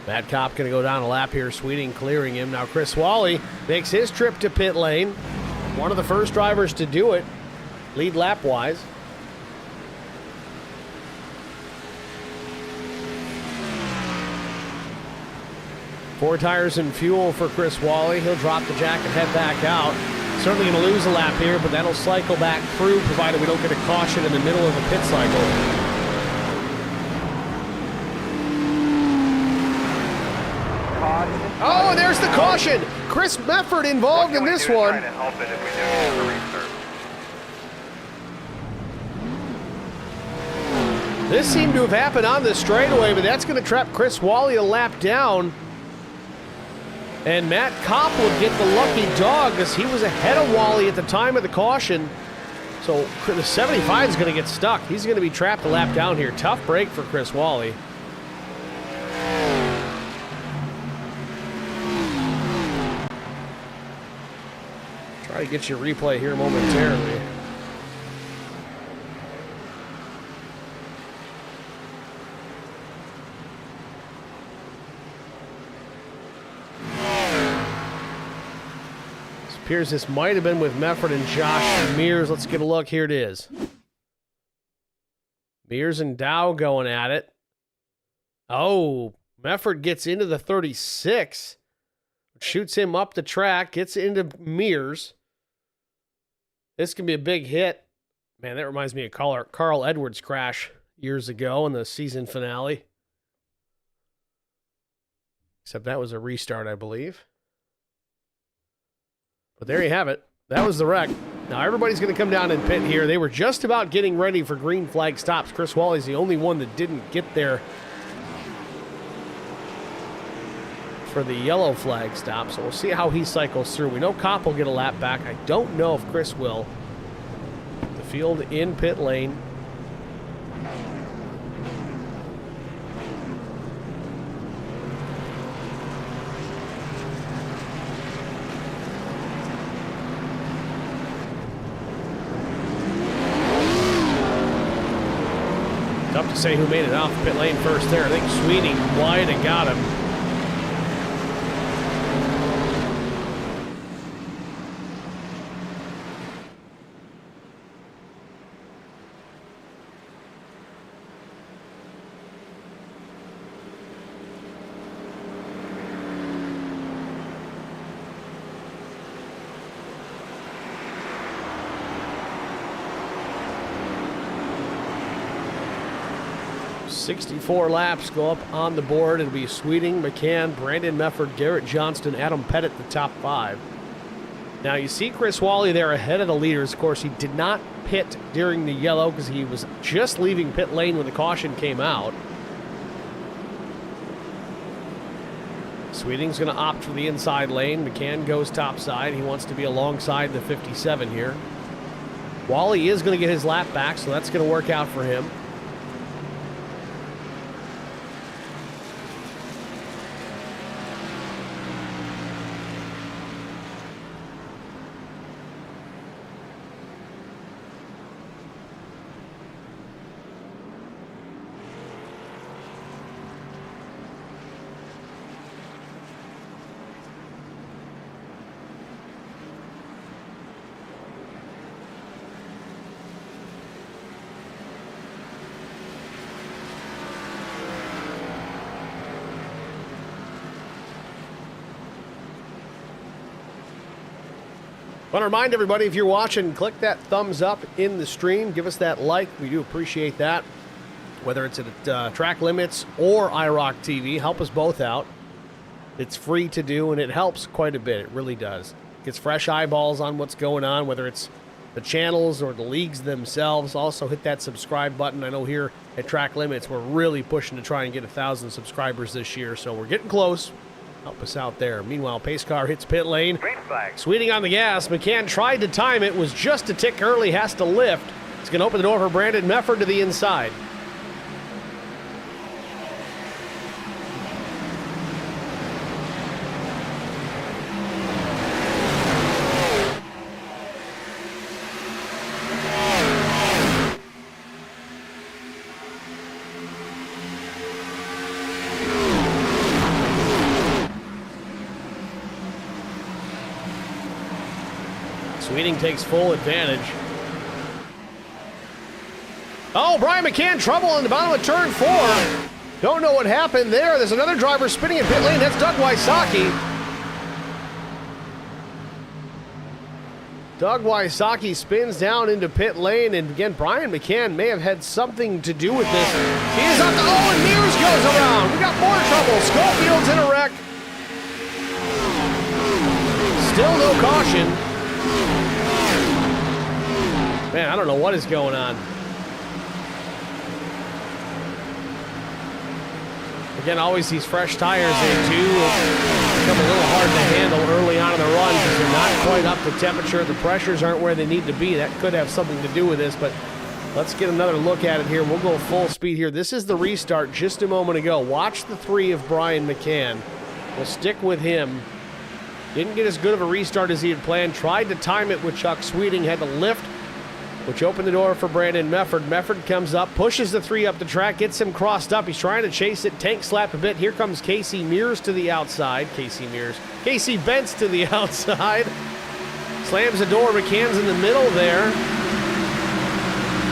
Matt Kopp going to go down a lap here, Sweeting clearing him. Now Chris Wally makes his trip to pit lane. One of the first drivers to do it, lead lap-wise. Four tires and fuel for Chris Wally. He'll drop the jack and head back out. Certainly going to lose a lap here, but that'll cycle back through, provided we don't get a caution in the middle of a pit cycle. Oh, there's the caution. Chris Mefford involved in this one. This seemed to have happened on the straightaway, but that's going to trap Chris Wally a lap down. And Matt Kopp will get the lucky dog because he was ahead of Wally at the time of the caution. So the 75 is going to get stuck. He's going to be trapped a lap down here. Tough break for Chris Wally. Try to get you a replay here momentarily. It appears this might have been with Mefford and Josh Mears. Let's get a look. Here it is. Mears and Dow going at it. Oh, Mefford gets into the 36. Shoots him up the track, gets into Mears. This can be a big hit. Man, that reminds me of Carl Edwards' crash years ago in the season finale. Except that was a restart, I believe. But there you have it. That was the wreck. Now everybody's going to come down and pit here. They were just about getting ready for green flag stops. Chris Wally's the only one that didn't get there for the yellow flag stop, so we'll see how he cycles through. We know Kopp will get a lap back. I don't know if Chris will. The field in pit lane. Tough to say who made it off the pit lane first there. I think Sweeting wide and got him. 64 laps go up on the board. It'll be Sweeting, McCann, Brandon Mefford, Garrett Johnston, Adam Pettit, the top 5. Now you see Chris Wally there ahead of the leaders. Of course, he did not pit during the yellow because he was just leaving pit lane when the caution came out. Sweeting's going to opt for the inside lane. McCann goes topside. He wants to be alongside the 57 here. Wally is going to get his lap back, so that's going to work out for him. I want to remind everybody, if you're watching, click that thumbs up in the stream. Give us that like. We do appreciate that. Whether it's at Track Limits or IROC TV, help us both out. It's free to do, and it helps quite a bit. It really does. Gets fresh eyeballs on what's going on, whether it's the channels or the leagues themselves. Also, hit that subscribe button. I know here at Track Limits, we're really pushing to try and get 1,000 subscribers this year, so we're getting close. Help us out there. Meanwhile, pace car hits pit lane. Green flag. Sweeting on the gas. McCann tried to time it. Was just a tick early. Has to lift. It's going to open the door for Brandon Mefford to the inside. Sweeting takes full advantage. Oh, Brian McCann, trouble on the bottom of turn 4. Don't know what happened there. There's another driver spinning in pit lane. That's Doug Wysocki. Doug Wysocki spins down into pit lane, and again, Brian McCann may have had something to do with this. He is up to, oh, and Mears goes around. We got more trouble. Schofield's in a wreck. Still no caution. Man, I don't know what is going on. Again, always these fresh tires, they do become a little hard to handle early on in the run because they're not quite up to temperature. The pressures aren't where they need to be. That could have something to do with this, but let's get another look at it here. We'll go full speed here. This is the restart just a moment ago. Watch the 3 of Brian McCann. We'll stick with him. Didn't get as good of a restart as he had planned. Tried to time it with Chuck Sweeting. Had to lift, which opened the door for Brandon Mefford. Mefford comes up, pushes the 3 up the track, gets him crossed up. He's trying to chase it, tank slap a bit. Here comes Casey Mears to the outside. Casey Bentz to the outside. Slams the door. McCann's in the middle there.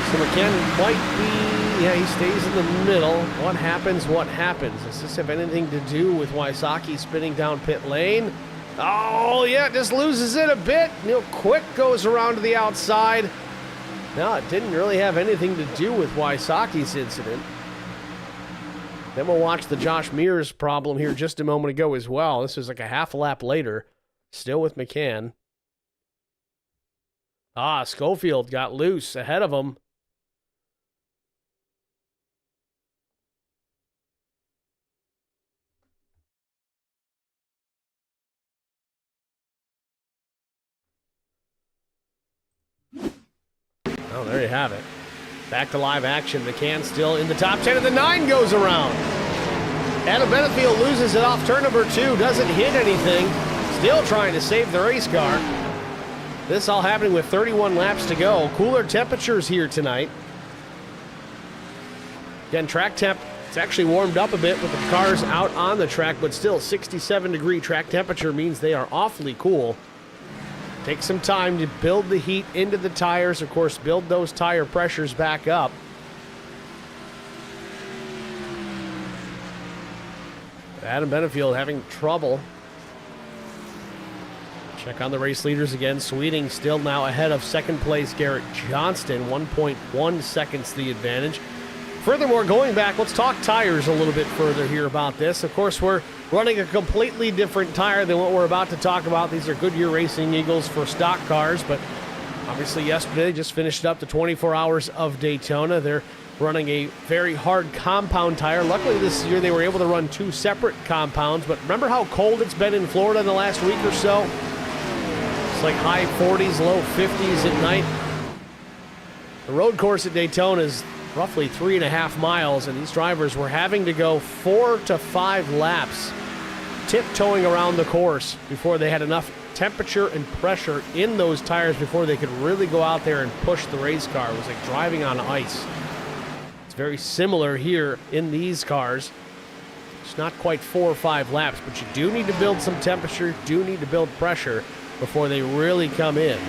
So McCann might be, yeah, he stays in the middle. What happens? Does this have anything to do with Wysocki spinning down pit lane? Oh, yeah, just loses it a bit. Neil Quick goes around to the outside. No, it didn't really have anything to do with Wysocki's incident. Then we'll watch the Josh Mears problem here just a moment ago as well. This was like a half lap later. Still with McCann. Schofield got loose ahead of him. Oh, there you have it. Back to live action. McCann still in the top 10, and the 9 goes around. Adam Benefield loses it off turn number 2. Doesn't hit anything. Still trying to save the race car. This all happening with 31 laps to go. Cooler temperatures here tonight. Again, track temp, it's actually warmed up a bit with the cars out on the track, but still 67-degree track temperature means they are awfully cool. Take some time to build the heat into the tires. Of course, build those tire pressures back up. Adam Benefield having trouble. Check on the race leaders again. Sweeting still now ahead of second place Garrett Johnston. 1.1 seconds the advantage. Furthermore, going back, let's talk tires a little bit further here about this. Of course, we're running a completely different tire than what we're about to talk about. These are Goodyear Racing Eagles for stock cars, but obviously yesterday just finished up the 24 hours of Daytona. They're running a very hard compound tire. Luckily this year they were able to run 2 separate compounds, but remember how cold it's been in Florida in the last week or so? It's like high 40s, low 50s at night. The road course at Daytona is roughly 3.5 miles, and these drivers were having to go 4 to 5 laps tiptoeing around the course before they had enough temperature and pressure in those tires before they could really go out there and push the race car. It was like driving on ice. It's very similar here in these cars. It's not quite 4 or 5 laps, but you do need to build some temperature, do need to build pressure before they really come in.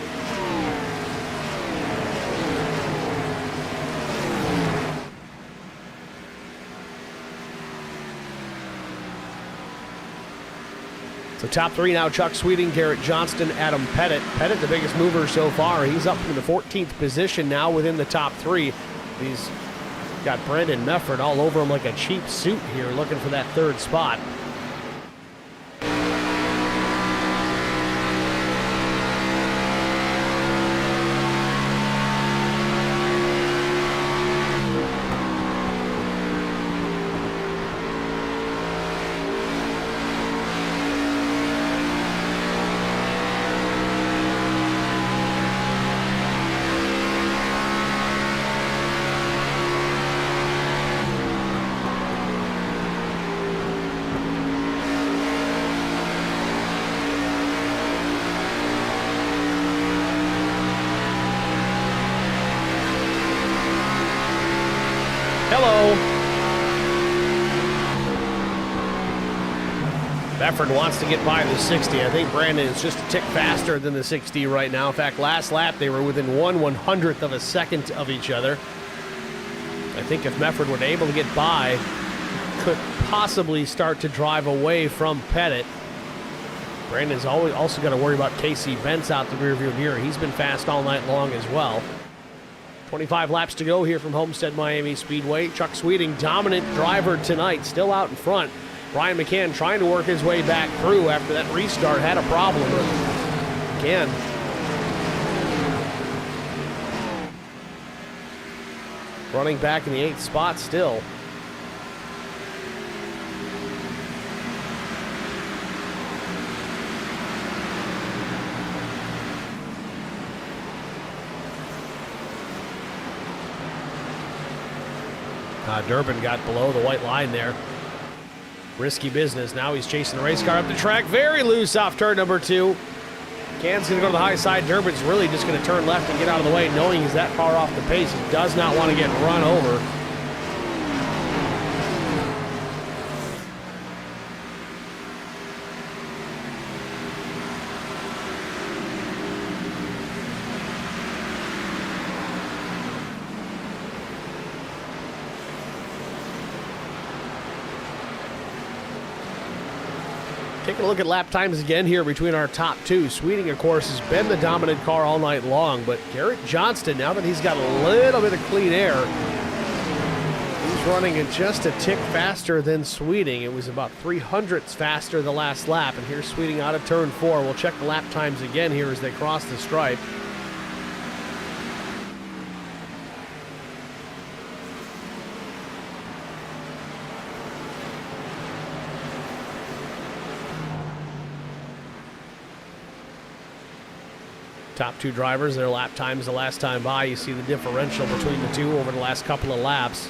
So top 3 now, Chuck Sweeting, Garrett Johnston, Adam Pettit. Pettit, the biggest mover so far. He's up in the 14th position now within the top 3. He's got Brandon Mefford all over him like a cheap suit here, looking for that 3rd spot. Mefford wants to get by the 60. I think Brandon is just a tick faster than the 60 right now. In fact, last lap they were within 1/100th of a second of each other. I think if Mefford were able to get by, could possibly start to drive away from Pettit. Brandon's also got to worry about Casey Bentz out the rearview mirror. He's been fast all night long as well. 25 laps to go here from Homestead-Miami Speedway. Chuck Sweeting, dominant driver tonight, still out in front. Ryan McCann trying to work his way back through after that restart, had a problem. McCann running back in the 8th spot still. Durbin got below the white line there. Risky business. Now he's chasing the race car up the track. Very loose off turn number 2. Can's going to go to the high side. Durbin's really just going to turn left and get out of the way, knowing he's that far off the pace. He does not want to get run over. Taking a look at lap times again here between our top 2. Sweeting, of course, has been the dominant car all night long, but Garrett Johnston, now that he's got a little bit of clean air, he's running at just a tick faster than Sweeting. It was about 300ths faster the last lap, and here's Sweeting out of turn 4. We'll check the lap times again here as they cross the stripe. Top 2 drivers, their lap times the last time by. You see the differential between the 2 over the last couple of laps.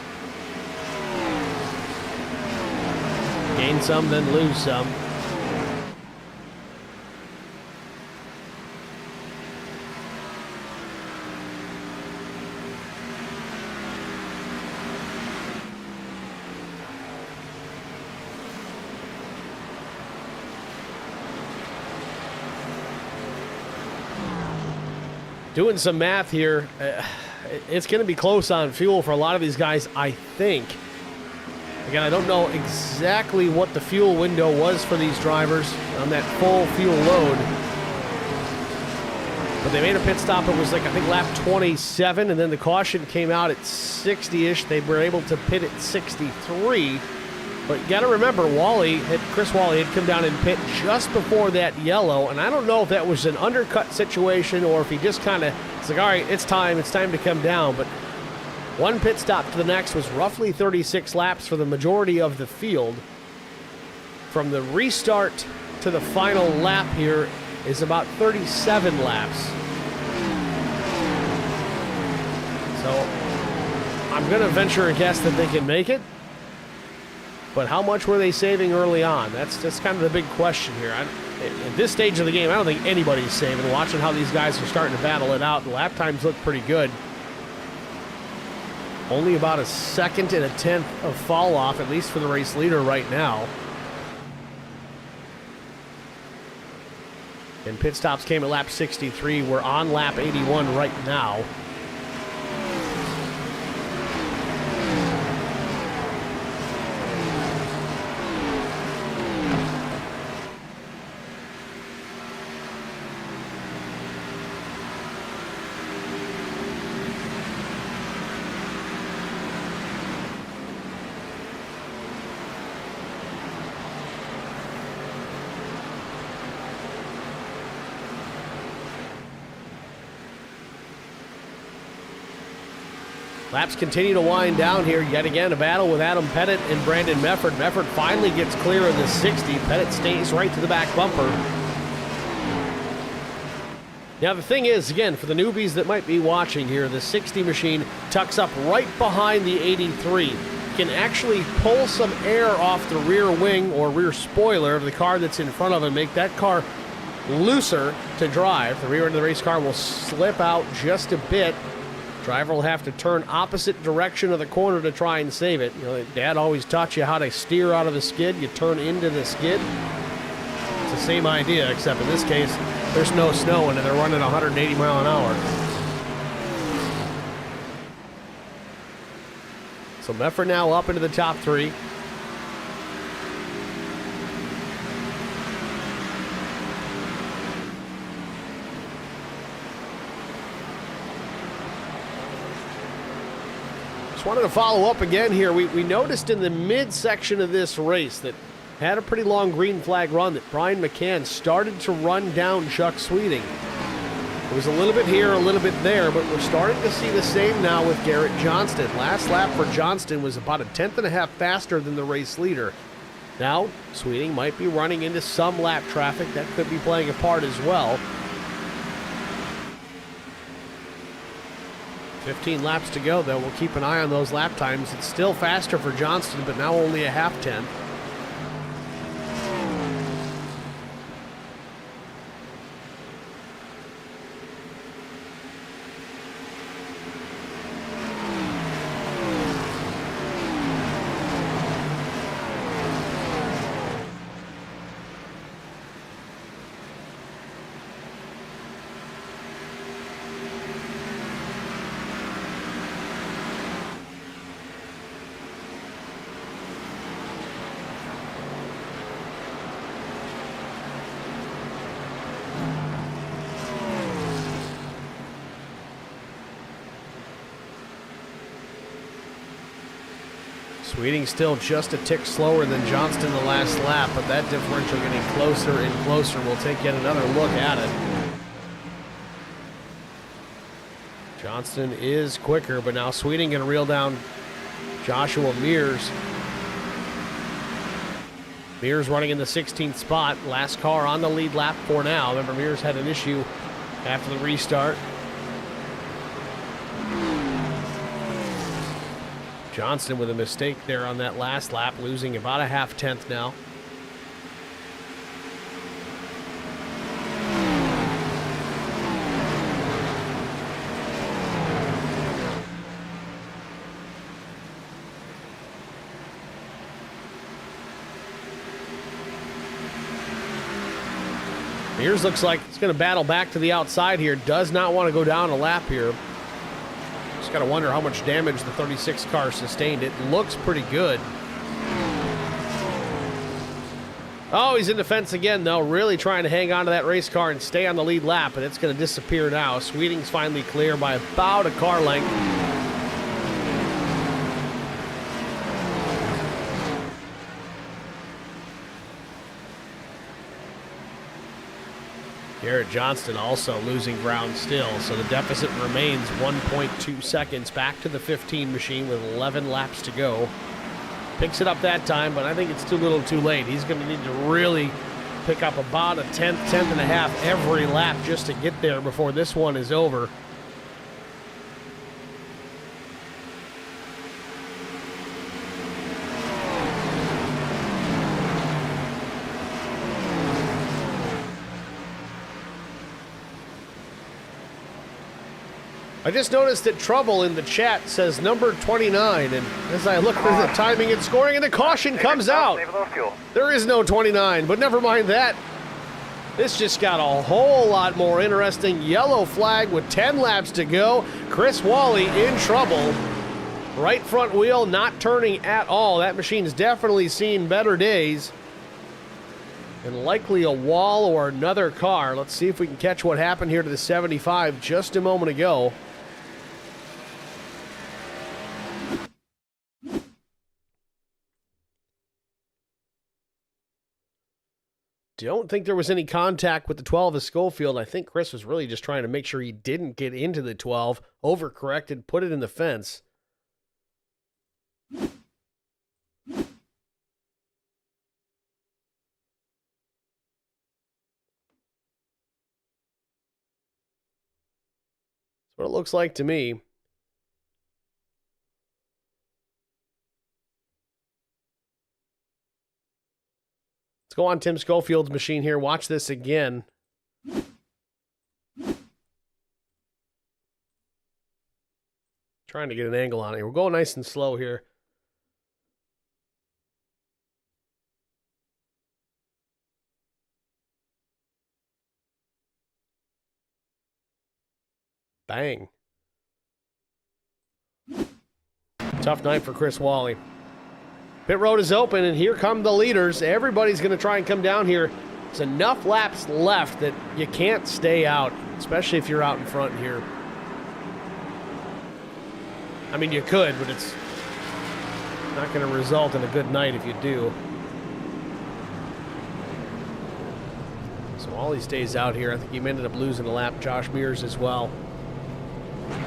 Gain some, then lose some. Doing some math here, it's going to be close on fuel for a lot of these guys, I think. Again, I don't know exactly what the fuel window was for these drivers on that full fuel load. But they made a pit stop. It was like, I think, lap 27, and then the caution came out at 60-ish. They were able to pit at 63. But you got to remember, Chris Wally had come down and pit just before that yellow, and I don't know if that was an undercut situation or if he just kind of, it's like, all right, it's time to come down. But one pit stop to the next was roughly 36 laps for the majority of the field. From the restart to the final lap here is about 37 laps. So I'm going to venture a guess that they can make it. But how much were they saving early on? That's kind of the big question here. At this stage of the game, I don't think anybody's saving. Watching how these guys are starting to battle it out, the lap times look pretty good. Only about a second and a tenth of fall off, at least for the race leader right now. And pit stops came at lap 63. We're on lap 81 right now. Laps continue to wind down here. Yet again, a battle with Adam Pettit and Brandon Mefford. Mefford finally gets clear of the 60. Pettit stays right to the back bumper. Now, the thing is, again, for the newbies that might be watching here, the 60 machine tucks up right behind the 83. Can actually pull some air off the rear wing or rear spoiler of the car that's in front of it, make that car looser to drive. The rear end of the race car will slip out just a bit. Driver will have to turn opposite direction of the corner to try and save it. You know, Dad always taught you how to steer out of the skid. You turn into the skid. It's the same idea, except in this case, there's no snow and they're running 180 mile an hour. So Mefford now up into the top three. Wanted to follow up again here. We noticed in the midsection of this race that had a pretty long green flag run that Brian McCann started to run down Chuck Sweeting. It was a little bit here, a little bit there, but we're starting to see the same now with Garrett Johnston. Last lap for Johnston was about a tenth and a half faster than the race leader. Now, Sweeting might be running into some lap traffic. That could be playing a part as well. 15 laps to go, though. We'll keep an eye on those lap times. It's still faster for Johnston, but now only a half tenth. Sweeting still just a tick slower than Johnston the last lap, but that differential getting closer and closer. We'll take yet another look at it. Johnston is quicker, but now Sweeting going to reel down Joshua Mears. Mears running in the 16th spot. Last car on the lead lap for now. Remember, Mears had an issue after the restart. Johnston with a mistake there on that last lap, losing about a half tenth now. Mears looks like he's going to battle back to the outside here. Does not want to go down a lap here. Just got to wonder how much damage the 36 car sustained. It looks pretty good. Oh, he's in the fence again, though, really trying to hang on to that race car and stay on the lead lap, but it's going to disappear now. Sweeting's finally clear by about a car length. Garrett Johnston also losing ground still, so the deficit remains 1.2 seconds back to the 15 machine with 11 laps to go. Picks it up that time, but I think it's too little too late. He's going to need to really pick up about a tenth and a half every lap just to get there before this one is over. I just noticed that Trouble in the chat says number 29, and as I look for the timing and scoring, and the caution comes out. There is no 29, but never mind that. This just got a whole lot more interesting. Yellow flag with 10 laps to go. Chris Wally in trouble. Right front wheel not turning at all. That machine's definitely seen better days. And likely a wall or another car. Let's see if we can catch what happened here to the 75 just a moment ago. Don't think there was any contact with the 12 of Schofield. I think Chris was really just trying to make sure he didn't get into the 12, overcorrected, put it in the fence. That's what it looks like to me. Go on Tim Schofield's machine here. Watch this again. Trying to get an angle on it. We're going nice and slow here. Bang. Tough night for Chris Wally. Pit road is open, and here come the leaders. Everybody's going to try and come down here. There's enough laps left that you can't stay out, especially if you're out in front here. I mean, you could, but it's not going to result in a good night if you do. So Wally stays out here. I think he ended up losing a lap. Josh Mears as well.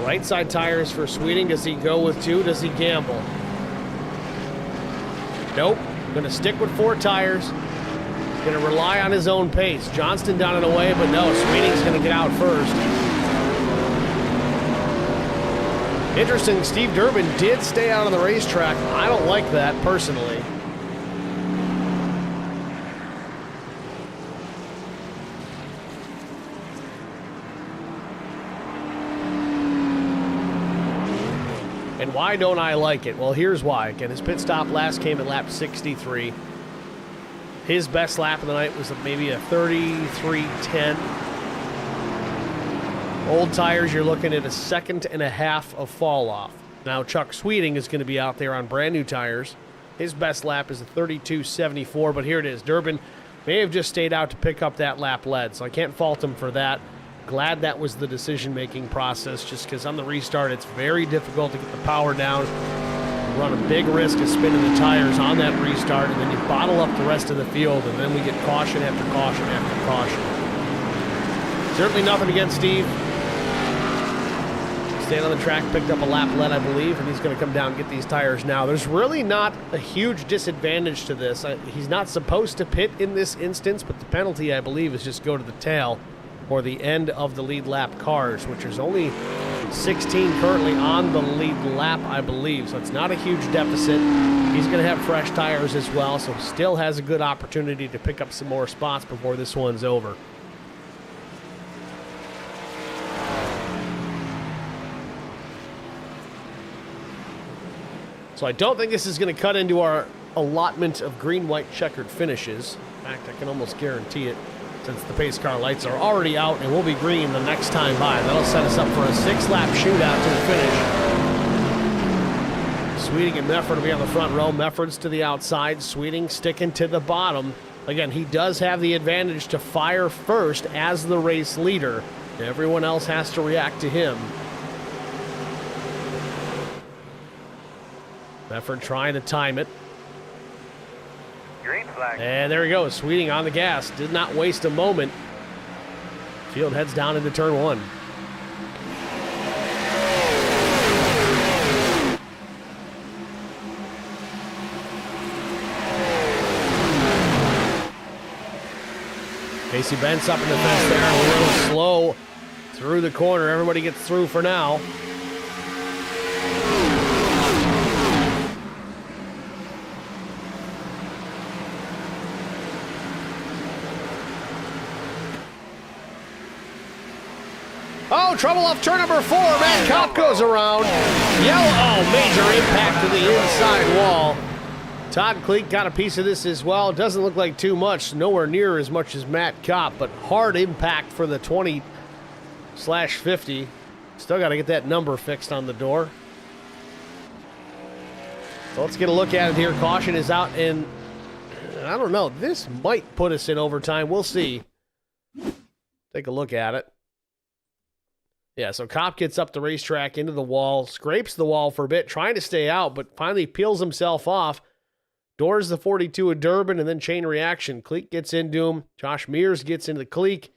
Right side tires for Sweeting. Does he go with 2? Does he gamble? Nope. Going to stick with 4 tires. Going to rely on his own pace. Johnston down and away, but no, Sweeting's going to get out first. Interesting, Steve Durbin did stay out on the racetrack. I don't like that, personally. And why don't I like it? Well, here's why. Again, his pit stop last came at lap 63. His best lap of the night was maybe a 33.10. Old tires, you're looking at a 1.5 seconds of fall off. Now, Chuck Sweeting is going to be out there on brand new tires. His best lap is a 32.74, but here it is. Durbin may have just stayed out to pick up that lap lead, so I can't fault him for that. Glad that was the decision-making process, just because on the restart, it's very difficult to get the power down. You run a big risk of spinning the tires on that restart, and then you bottle up the rest of the field, and then we get caution after caution after caution. Certainly nothing against Steve. Staying on the track, picked up a lap lead, I believe, and he's going to come down and get these tires now. There's really not a huge disadvantage to this. He's not supposed to pit in this instance, but the penalty, I believe, is just go to the tail or the end of the lead lap cars, which is only 16 currently on the lead lap, I believe. So it's not a huge deficit. He's going to have fresh tires as well, so still has a good opportunity to pick up some more spots before this one's over. So I don't think this is going to cut into our allotment of green-white checkered finishes. In fact, I can almost guarantee it, since the pace car lights are already out and will be green the next time by. That'll set us up for a 6-lap shootout to the finish. Sweeting and Mefford will be on the front row. Mefford's to the outside. Sweeting sticking to the bottom. Again, he does have the advantage to fire first as the race leader. Everyone else has to react to him. Mefford trying to time it. Green flag. And there he goes, Sweeting on the gas. Did not waste a moment. Field heads down into turn 1. Casey Bentz up in the fence there, a little slow through the corner. Everybody gets through for now. Oh, trouble off turn number 4. Matt Kopp goes around. Yellow. Oh, major impact to the inside wall. Todd Kleek got a piece of this as well. Doesn't look like too much. Nowhere near as much as Matt Kopp, but hard impact for the 20/50. Still got to get that number fixed on the door. So let's get a look at it here. Caution is out, and I don't know. This might put us in overtime. We'll see. Take a look at it. Yeah, so Kopp gets up the racetrack into the wall, scrapes the wall for a bit, trying to stay out, but finally peels himself off. Doors the 42 of Durbin, and then chain reaction. Kleek gets into him. Josh Mears gets into the Kleek.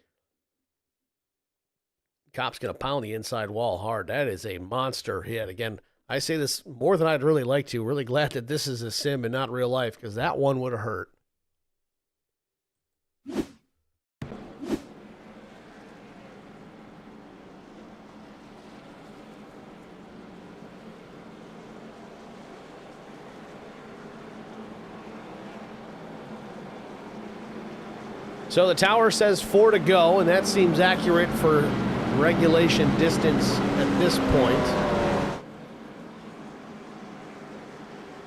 Kopp's going to pound the inside wall hard. That is a monster hit. Again, I say this more than I'd really like to. Really glad that this is a sim and not real life, because that one would have hurt. So the tower says 4 to go, and that seems accurate for regulation distance at this point.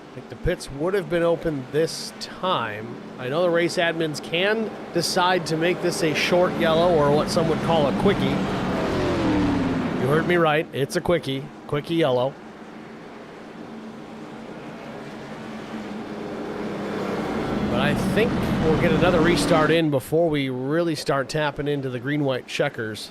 I think the pits would have been open this time. I know the race admins can decide to make this a short yellow, or what some would call a quickie. You heard me right, it's a quickie yellow. But I think we'll get another restart in before we really start tapping into the green-white checkers.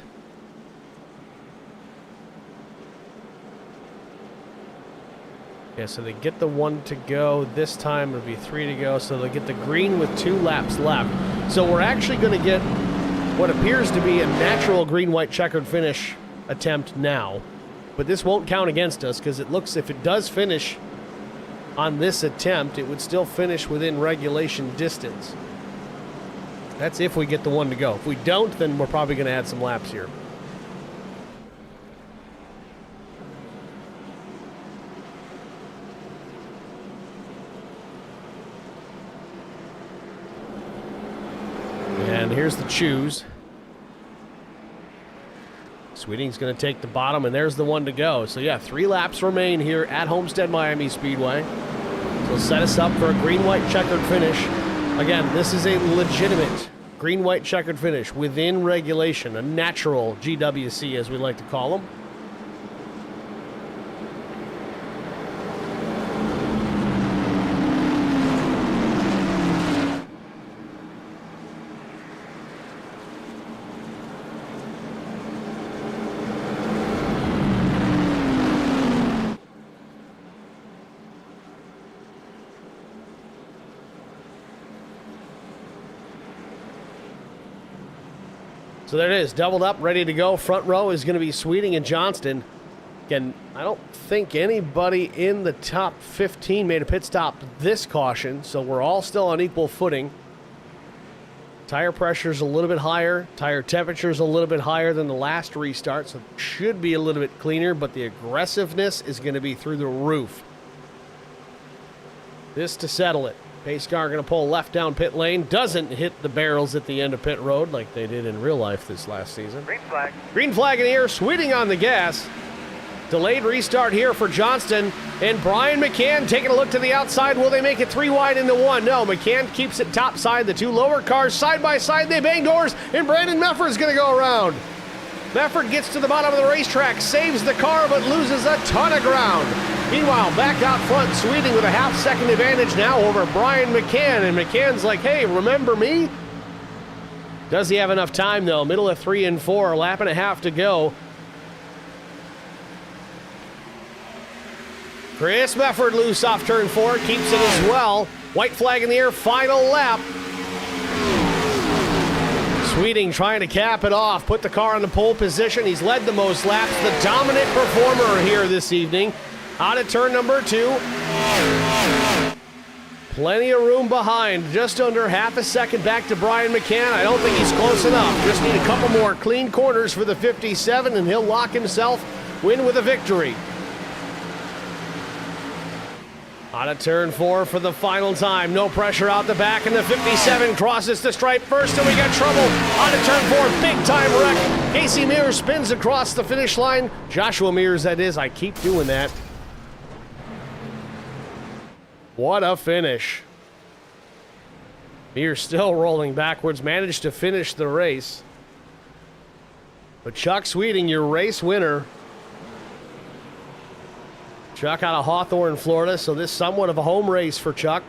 Yeah, so they get the 1 to go. This time it'll be 3 to go, so they'll get the green with 2 laps left. So we're actually going to get what appears to be a natural green-white checkered finish attempt now. But this won't count against us, because it looks, if it does finish on this attempt, it would still finish within regulation distance. That's if we get the 1 to go. If we don't, then we're probably going to add some laps here. And here's the choose. Sweeting's going to take the bottom, and there's the 1 to go. So yeah, 3 laps remain here at Homestead-Miami Speedway. So set us up for a green-white checkered finish. Again, this is a legitimate green-white checkered finish within regulation, a natural GWC as we like to call them. So there it is, doubled up, ready to go. Front row is going to be Sweeting and Johnston. Again, I don't think anybody in the top 15 made a pit stop this caution, so we're all still on equal footing. Tire pressure's a little bit higher. Tire temperature's a little bit higher than the last restart, so it should be a little bit cleaner, but the aggressiveness is going to be through the roof. This to settle it. Pace car going to pull left down pit lane. Doesn't hit the barrels at the end of pit road like they did in real life this last season. Green flag. Green flag in the air, Sweeting on the gas. Delayed restart here for Johnston. And Brian McCann taking a look to the outside. Will they make it 3 wide into 1? No, McCann keeps it top side. The 2 lower cars side by side. They bang doors, and Brandon Mefford's going to go around. Mefford gets to the bottom of the racetrack, saves the car, but loses a ton of ground. Meanwhile, back out front, Sweeting with a half-second advantage now over Brian McCann. And McCann's like, hey, remember me? Does he have enough time, though? Middle of 3 and 4, a lap and a half to go. Chris Mefford loose off turn 4, keeps it as well. White flag in the air, final lap. Sweeting trying to cap it off, put the car in the pole position. He's led the most laps, the dominant performer here this evening. Out of turn number 2. Plenty of room behind, just under half a second back to Brian McCann. I don't think he's close enough. Just need a couple more clean corners for the 57, and he'll lock himself, win with a victory. Out of turn 4 for the final time. No pressure out the back, and the 57 crosses the stripe first, and we got trouble. Out of turn 4, big time wreck. Casey Mears spins across the finish line. Joshua Mears, that is. I keep doing that. What a finish. Mears still rolling backwards, managed to finish the race. But Chuck Sweeting, your race winner. Chuck out of Hawthorne, Florida, so this somewhat of a home race for Chuck.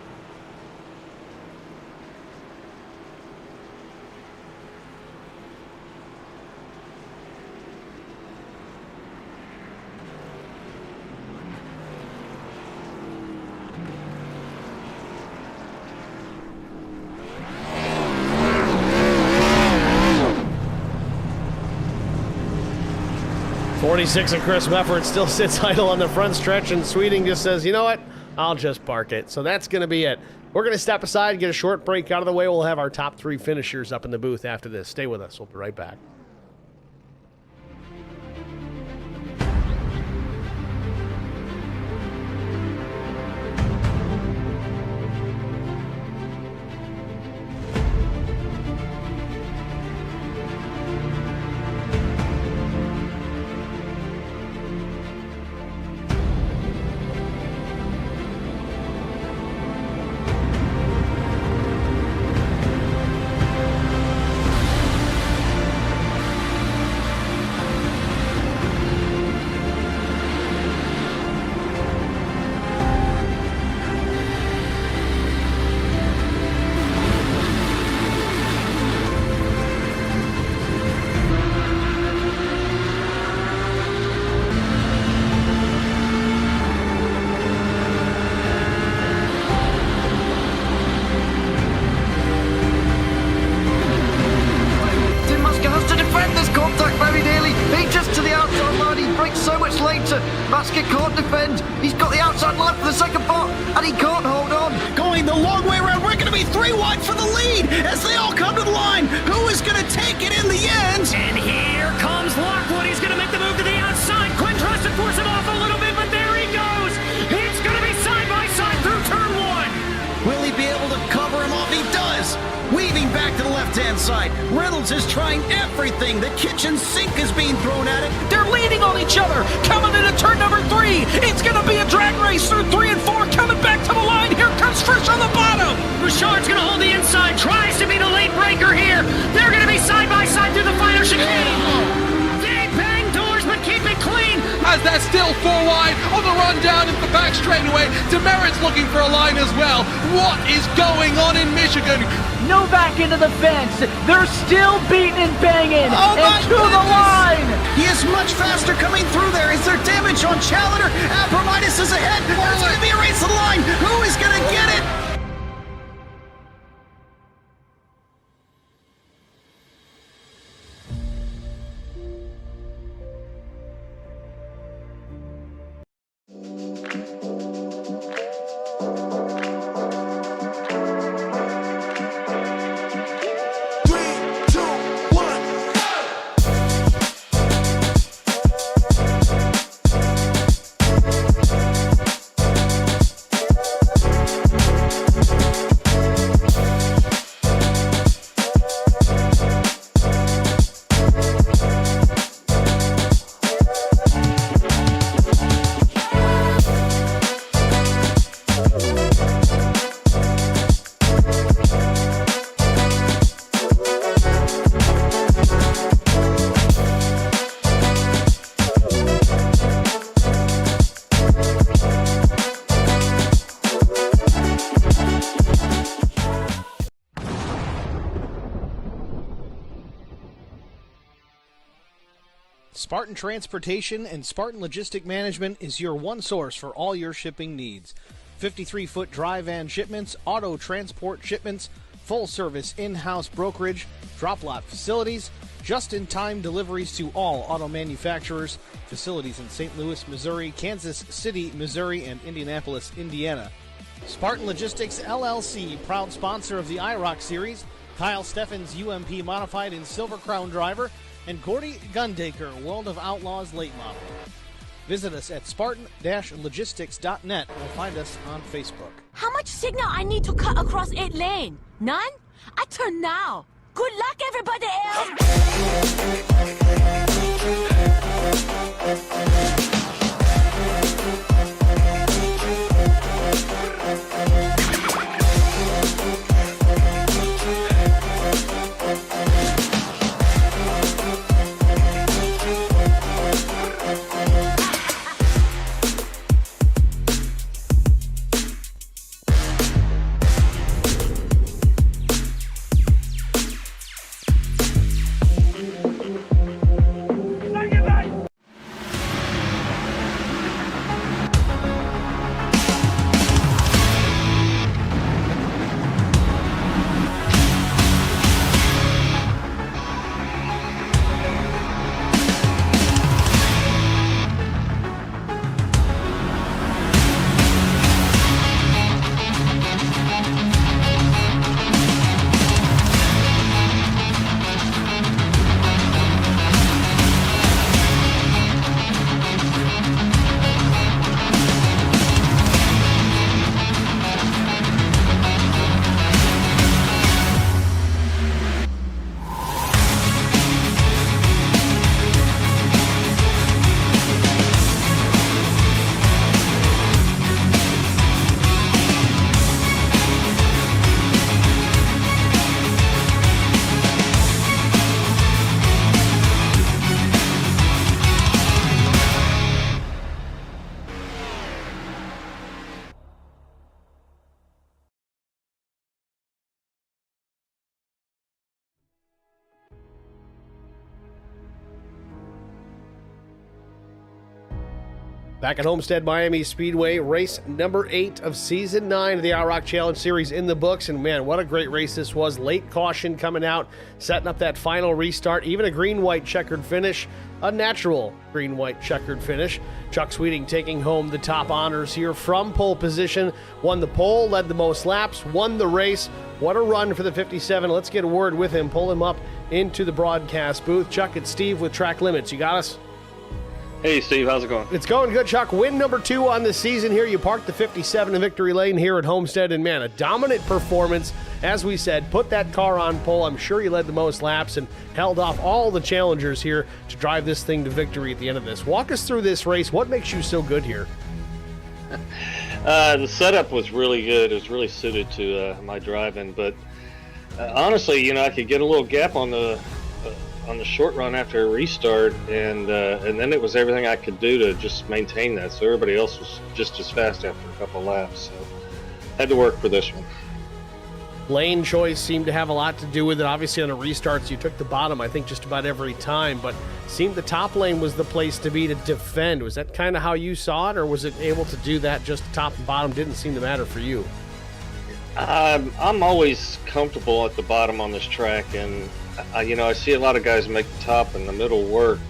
'46 and Chris Mefford still sits idle on the front stretch, and Sweeting just says, you know what, I'll just park it. So that's going to be it. We're going to step aside, get a short break out of the way. We'll have our top 3 finishers up in the booth after this. Stay with us. We'll be right back. Basket can't defend. He's got the outside line for the second part, and he can't hold on. Going the long way around. We're going to be 3 wide for the lead as they all come to the line. Who is going to take it in the end? And here comes Lockwood. He's going to make the move to the outside. Quinn tries to force him off a little bit, but there he goes. It's going to be side by side through turn 1. Will he be able to cover him off? He does. Weaving back to the left-hand side. Reynolds is trying everything. The kitchen sink is being thrown at it. They're leaning on each other. Coming into turn number 3. It's going to be a drag race through 3 and 4. Coming back to the line. Here comes Frisch on the bottom. Bouchard's going to hold the inside. Tries to be the late breaker here. They're going to be side by side through the final chicane. They bang doors, but keep it clean. As they're still 4 wide on the run down into the back straightaway. Demerit's looking for a line as well. What is going on in Michigan? Novak into the fence. They're still beating and banging. And to the line. He is much faster coming through there. Is there damage on Challenger? Abramitis is ahead. There's going to be a race to the line. Who is going to get it? Spartan Transportation and Spartan Logistic Management is your one source for all your shipping needs. 53-foot dry van shipments, auto transport shipments, full-service in-house brokerage, drop-lot facilities, just-in-time deliveries to all auto manufacturers, facilities in St. Louis, Missouri, Kansas City, Missouri, and Indianapolis, Indiana. Spartan Logistics, LLC, proud sponsor of the IROC Series, Kyle Steffens, UMP Modified and Silver Crown Driver, and Gordy Gundaker, World of Outlaws Late Model. Visit us at spartan-logistics.net or find us on Facebook. How much signal I need to cut across 8 lane? None? I turn now. Good luck, everybody Back at Homestead-Miami Speedway, race number 8 of Season 9 of the IROC Challenge Series in the books. And man, what a great race this was. Late caution coming out, setting up that final restart. Even a green-white checkered finish, a natural green-white checkered finish. Chuck Sweeting taking home the top honors here from pole position. Won the pole, led the most laps, won the race. What a run for the 57. Let's get a word with him, pull him up into the broadcast booth. Chuck, it's Steve with Track Limits. You got us? Hey, Steve, how's it going? It's going good, Chuck. Win number 2 on the season here. You parked the 57 in victory lane here at Homestead, and man, a dominant performance. As we said, put that car on pole. I'm sure you led the most laps and held off all the challengers here to drive this thing to victory at the end of this. Walk us through this race. What makes you so good here? The setup was really good. It was really suited to my driving, but honestly, you know, I could get a little gap on the short run after a restart, and then it was everything I could do to just maintain that. So everybody else was just as fast after a couple of laps. So had to work for this one. Lane choice seemed to have a lot to do with it. Obviously on the restarts, you took the bottom, I think, just about every time, but seemed the top lane was the place to be to defend. Was that kind of how you saw it, or was it able to do that just top and bottom didn't seem to matter for you? I'm always comfortable at the bottom on this track, and you know, I see a lot of guys make the top and the middle work,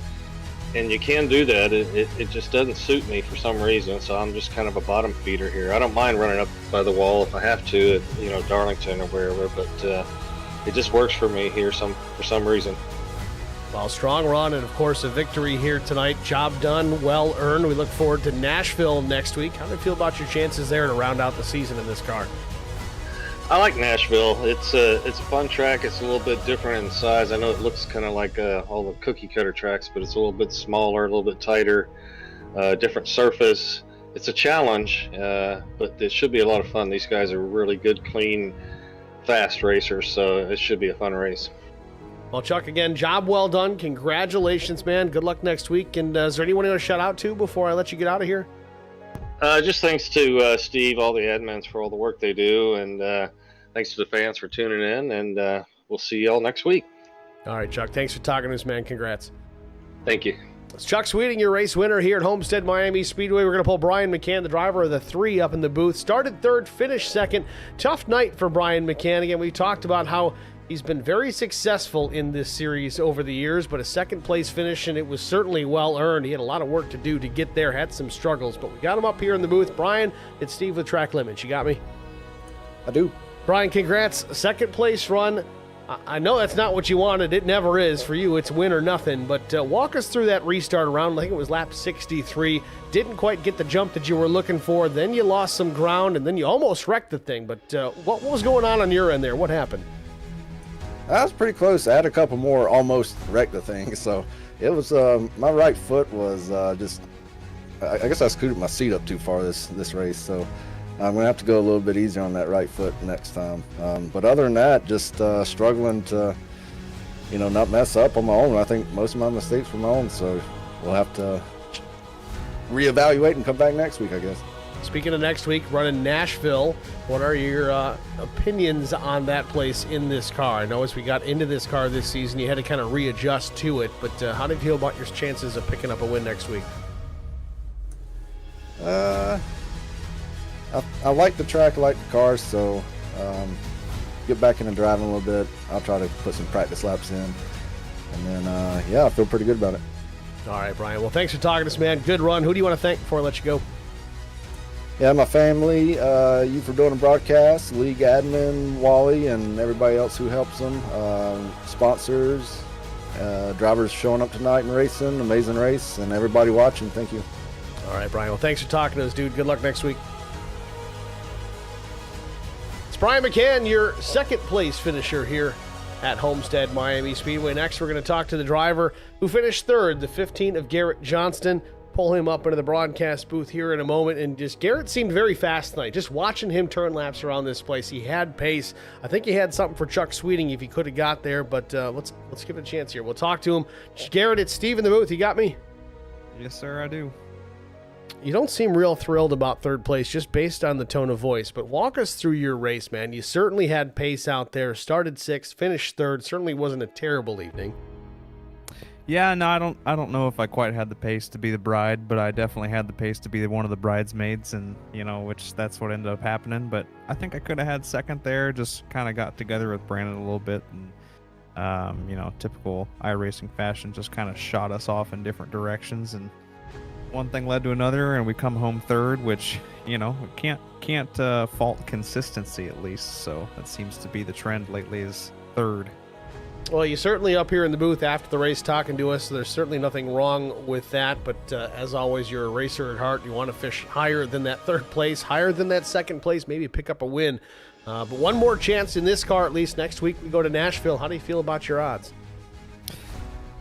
and you can do that. It just doesn't suit me for some reason, so I'm just kind of a bottom feeder here. I don't mind running up by the wall if I have to, at, you know, Darlington or wherever, but it just works for me here for some reason. Well, strong run and, of course, a victory here tonight. Job done, well earned. We look forward to Nashville next week. How do you feel about your chances there to round out the season in this car? I like Nashville. It's a fun track. It's a little bit different in size. I know it looks kind of like all the cookie cutter tracks, but it's a little bit smaller, a little bit tighter, different surface. It's a challenge, but it should be a lot of fun. These guys are really good, clean, fast racers, so it should be a fun race. Well, Chuck, again, job well done. Congratulations, man. Good luck next week. And is there anyone you want to shout out to before I let you get out of here? Just thanks to Steve, all the admins for all the work they do, and thanks to the fans for tuning in, and we'll see y'all next week. All right, Chuck, thanks for talking to us, man. Congrats. Thank you. It's Chuck Sweeting, your race winner here at Homestead-Miami Speedway. We're going to pull Brian McCann, the driver of the 3, up in the booth. Started third, finished second. Tough night for Brian McCann. Again, we talked about how he's been very successful in this series over the years, but a second-place finish, and it was certainly well-earned. He had a lot of work to do to get there, had some struggles, but we got him up here in the booth. Brian, it's Steve with Track Limits. You got me? I do. Brian, congrats. Second-place run. I know that's not what you wanted. It never is. For you, it's win or nothing. But walk us through that restart around. I think it was lap 63. Didn't quite get the jump that you were looking for. Then you lost some ground, and then you almost wrecked the thing. But what was going on your end there? What happened? I was pretty close. I had a couple more almost wrecked the thing. So it was my right foot was just. I guess I scooted my seat up too far this race. So I'm gonna have to go a little bit easier on that right foot next time. But other than that, just struggling to, not mess up on my own. I think most of my mistakes were my own, so we'll have to reevaluate and come back next week, I guess. Speaking of next week, running Nashville, what are your opinions on that place in this car? I know as we got into this car this season, you had to kind of readjust to it, but how do you feel about your chances of picking up a win next week? I like the track, I like the car, so get back into driving a little bit. I'll try to put some practice laps in. And then, I feel pretty good about it. All right, Brian. Well, thanks for talking to us, man. Good run. Who do you want to thank before I let you go? Yeah, my family, you for doing the broadcast, league admin, Wally, and everybody else who helps them, sponsors, drivers showing up tonight and racing, amazing race, and everybody watching. Thank you. All right, Brian. Well, thanks for talking to us, dude. Good luck next week. It's Brian McCann, your second-place finisher here at Homestead-Miami Speedway. Next, we're going to talk to the driver who finished third, the 15 of Garrett Johnston. Pull him up into the broadcast booth here in a moment. And Garrett seemed very fast tonight. Just watching him turn laps around this place, he had pace. I think he had something for Chuck Sweeting if he could have got there, but let's give it a chance here. We'll talk to him. Garrett, it's Steve in the booth. You got me? Yes, sir, I do. You don't seem real thrilled about third place just based on the tone of voice, but walk us through your race, man. You certainly had pace out there. Started sixth, finished third. Certainly wasn't a terrible evening. Yeah, no, I don't know if I quite had the pace to be the bride, but I definitely had the pace to be one of the bridesmaids, and which that's what ended up happening. But I think I could have had second there. Just kind of got together with Brandon a little bit, and typical iRacing fashion, just kind of shot us off in different directions, and one thing led to another, and we come home third, which can't fault consistency at least. So that seems to be the trend lately, is third. Well, you're certainly up here in the booth after the race talking to us, so there's certainly nothing wrong with that. But as always, you're a racer at heart. You want to fish higher than that third place, higher than that second place, maybe pick up a win. But one more chance in this car, at least. Next week we go to Nashville. How do you feel about your odds?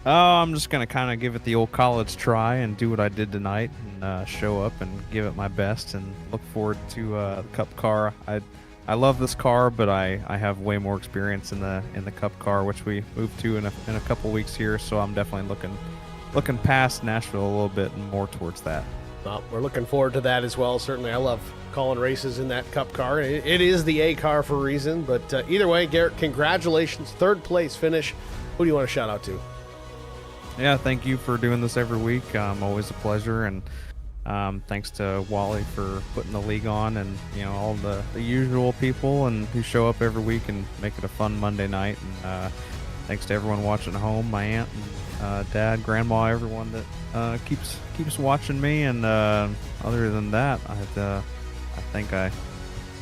I'm just going to kind of give it the old college try and do what I did tonight and show up and give it my best and look forward to the Cup car. I love this car, but I have way more experience in the Cup car, which we move to in a couple weeks here. So I'm definitely looking past Nashville a little bit and more towards that. Well, we're looking forward to that as well. Certainly, I love calling races in that Cup car. It is the A car for a reason. But either way, Garrett, congratulations, third place finish. Who do you want to shout out to? Yeah, thank you for doing this every week. Always a pleasure, and thanks to Wally for putting the league on, and all the usual people and who show up every week and make it a fun Monday night. And thanks to everyone watching at home, my aunt and dad, grandma, everyone that keeps watching me. And other than that, I think I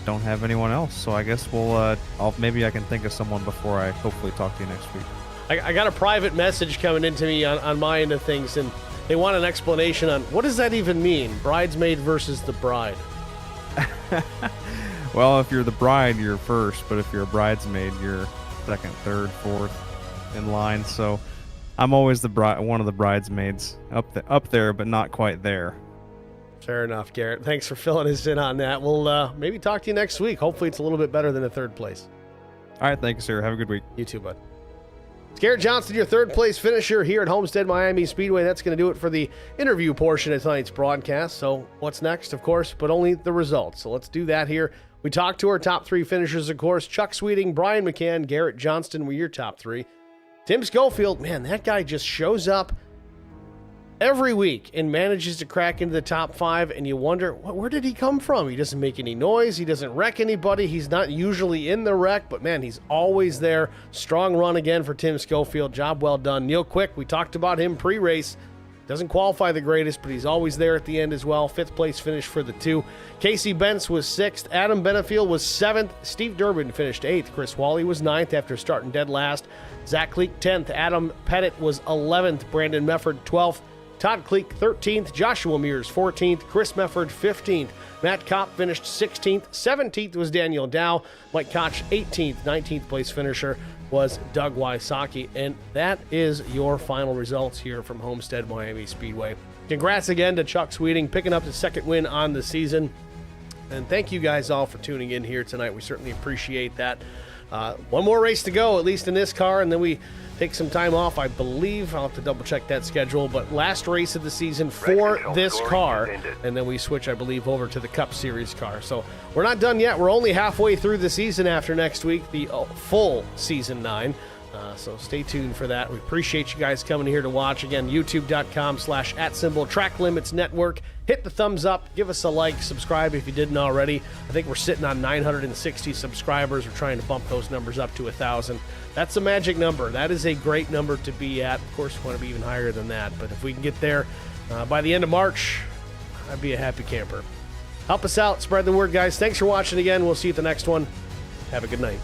don't have anyone else. So I guess maybe I can think of someone before I hopefully talk to you next week. I got a private message coming into me on my end of things, and they want an explanation on what does that even mean, bridesmaid versus the bride. Well, if you're the bride, you're first, but if you're a bridesmaid, you're second, third, fourth in line. So I'm always one of the bridesmaids up there, but not quite there. Fair enough, Garrett. Thanks for filling us in on that. We'll maybe talk to you next week. Hopefully it's a little bit better than a third place. All right, thank you, sir. Have a good week. You too, bud. It's Garrett Johnston, your third place finisher here at Homestead-Miami Speedway. That's going to do it for the interview portion of tonight's broadcast. So what's next, of course, but only the results. So let's do that here. We talked to our top three finishers, of course. Chuck Sweeting, Brian McCann, Garrett Johnston were your top three. Tim Schofield, man, that guy just shows up every week and manages to crack into the top 5, and you wonder, where did he come from? He doesn't make any noise. He doesn't wreck anybody. He's not usually in the wreck, but man, he's always there. Strong run again for Tim Schofield. Job well done. Neil Quick, we talked about him pre-race. Doesn't qualify the greatest, but he's always there at the end as well. 5th place finish for the 2. Casey Bentz was 6th. Adam Benefield was 7th. Steve Durbin finished 8th. Chris Wally was 9th after starting dead last. Zach Cleek 10th. Adam Pettit was 11th. Brandon Mefford 12th. Todd Cleek 13th. Joshua Mears 14th. Chris Mefford 15th. Matt Kopp finished 16th. 17th was Daniel Dow. Mike Koch 18th. 19th place finisher was Doug Wysocki. And that is your final results here from Homestead-Miami Speedway. Congrats again to Chuck Sweeting, picking up the 2nd win on the season. And thank you guys all for tuning in here tonight. We certainly appreciate that. One more race to go, at least in this car, and then we take some time off, I believe. I'll have to double check that schedule, but last race of the season for this car, and then we switch, I believe, over to the Cup Series car. So we're not done yet. We're only halfway through the season after next week, the full season 9. So stay tuned for that. We appreciate you guys coming here to watch. Again, youtube.com/@Track Limits Network. Hit the thumbs up. Give us a like. Subscribe if you didn't already. I think we're sitting on 960 subscribers. We're trying to bump those numbers up to 1,000. That's a magic number. That is a great number to be at. Of course, we want to be even higher than that. But if we can get there by the end of March, I'd be a happy camper. Help us out. Spread the word, guys. Thanks for watching again. We'll see you at the next one. Have a good night.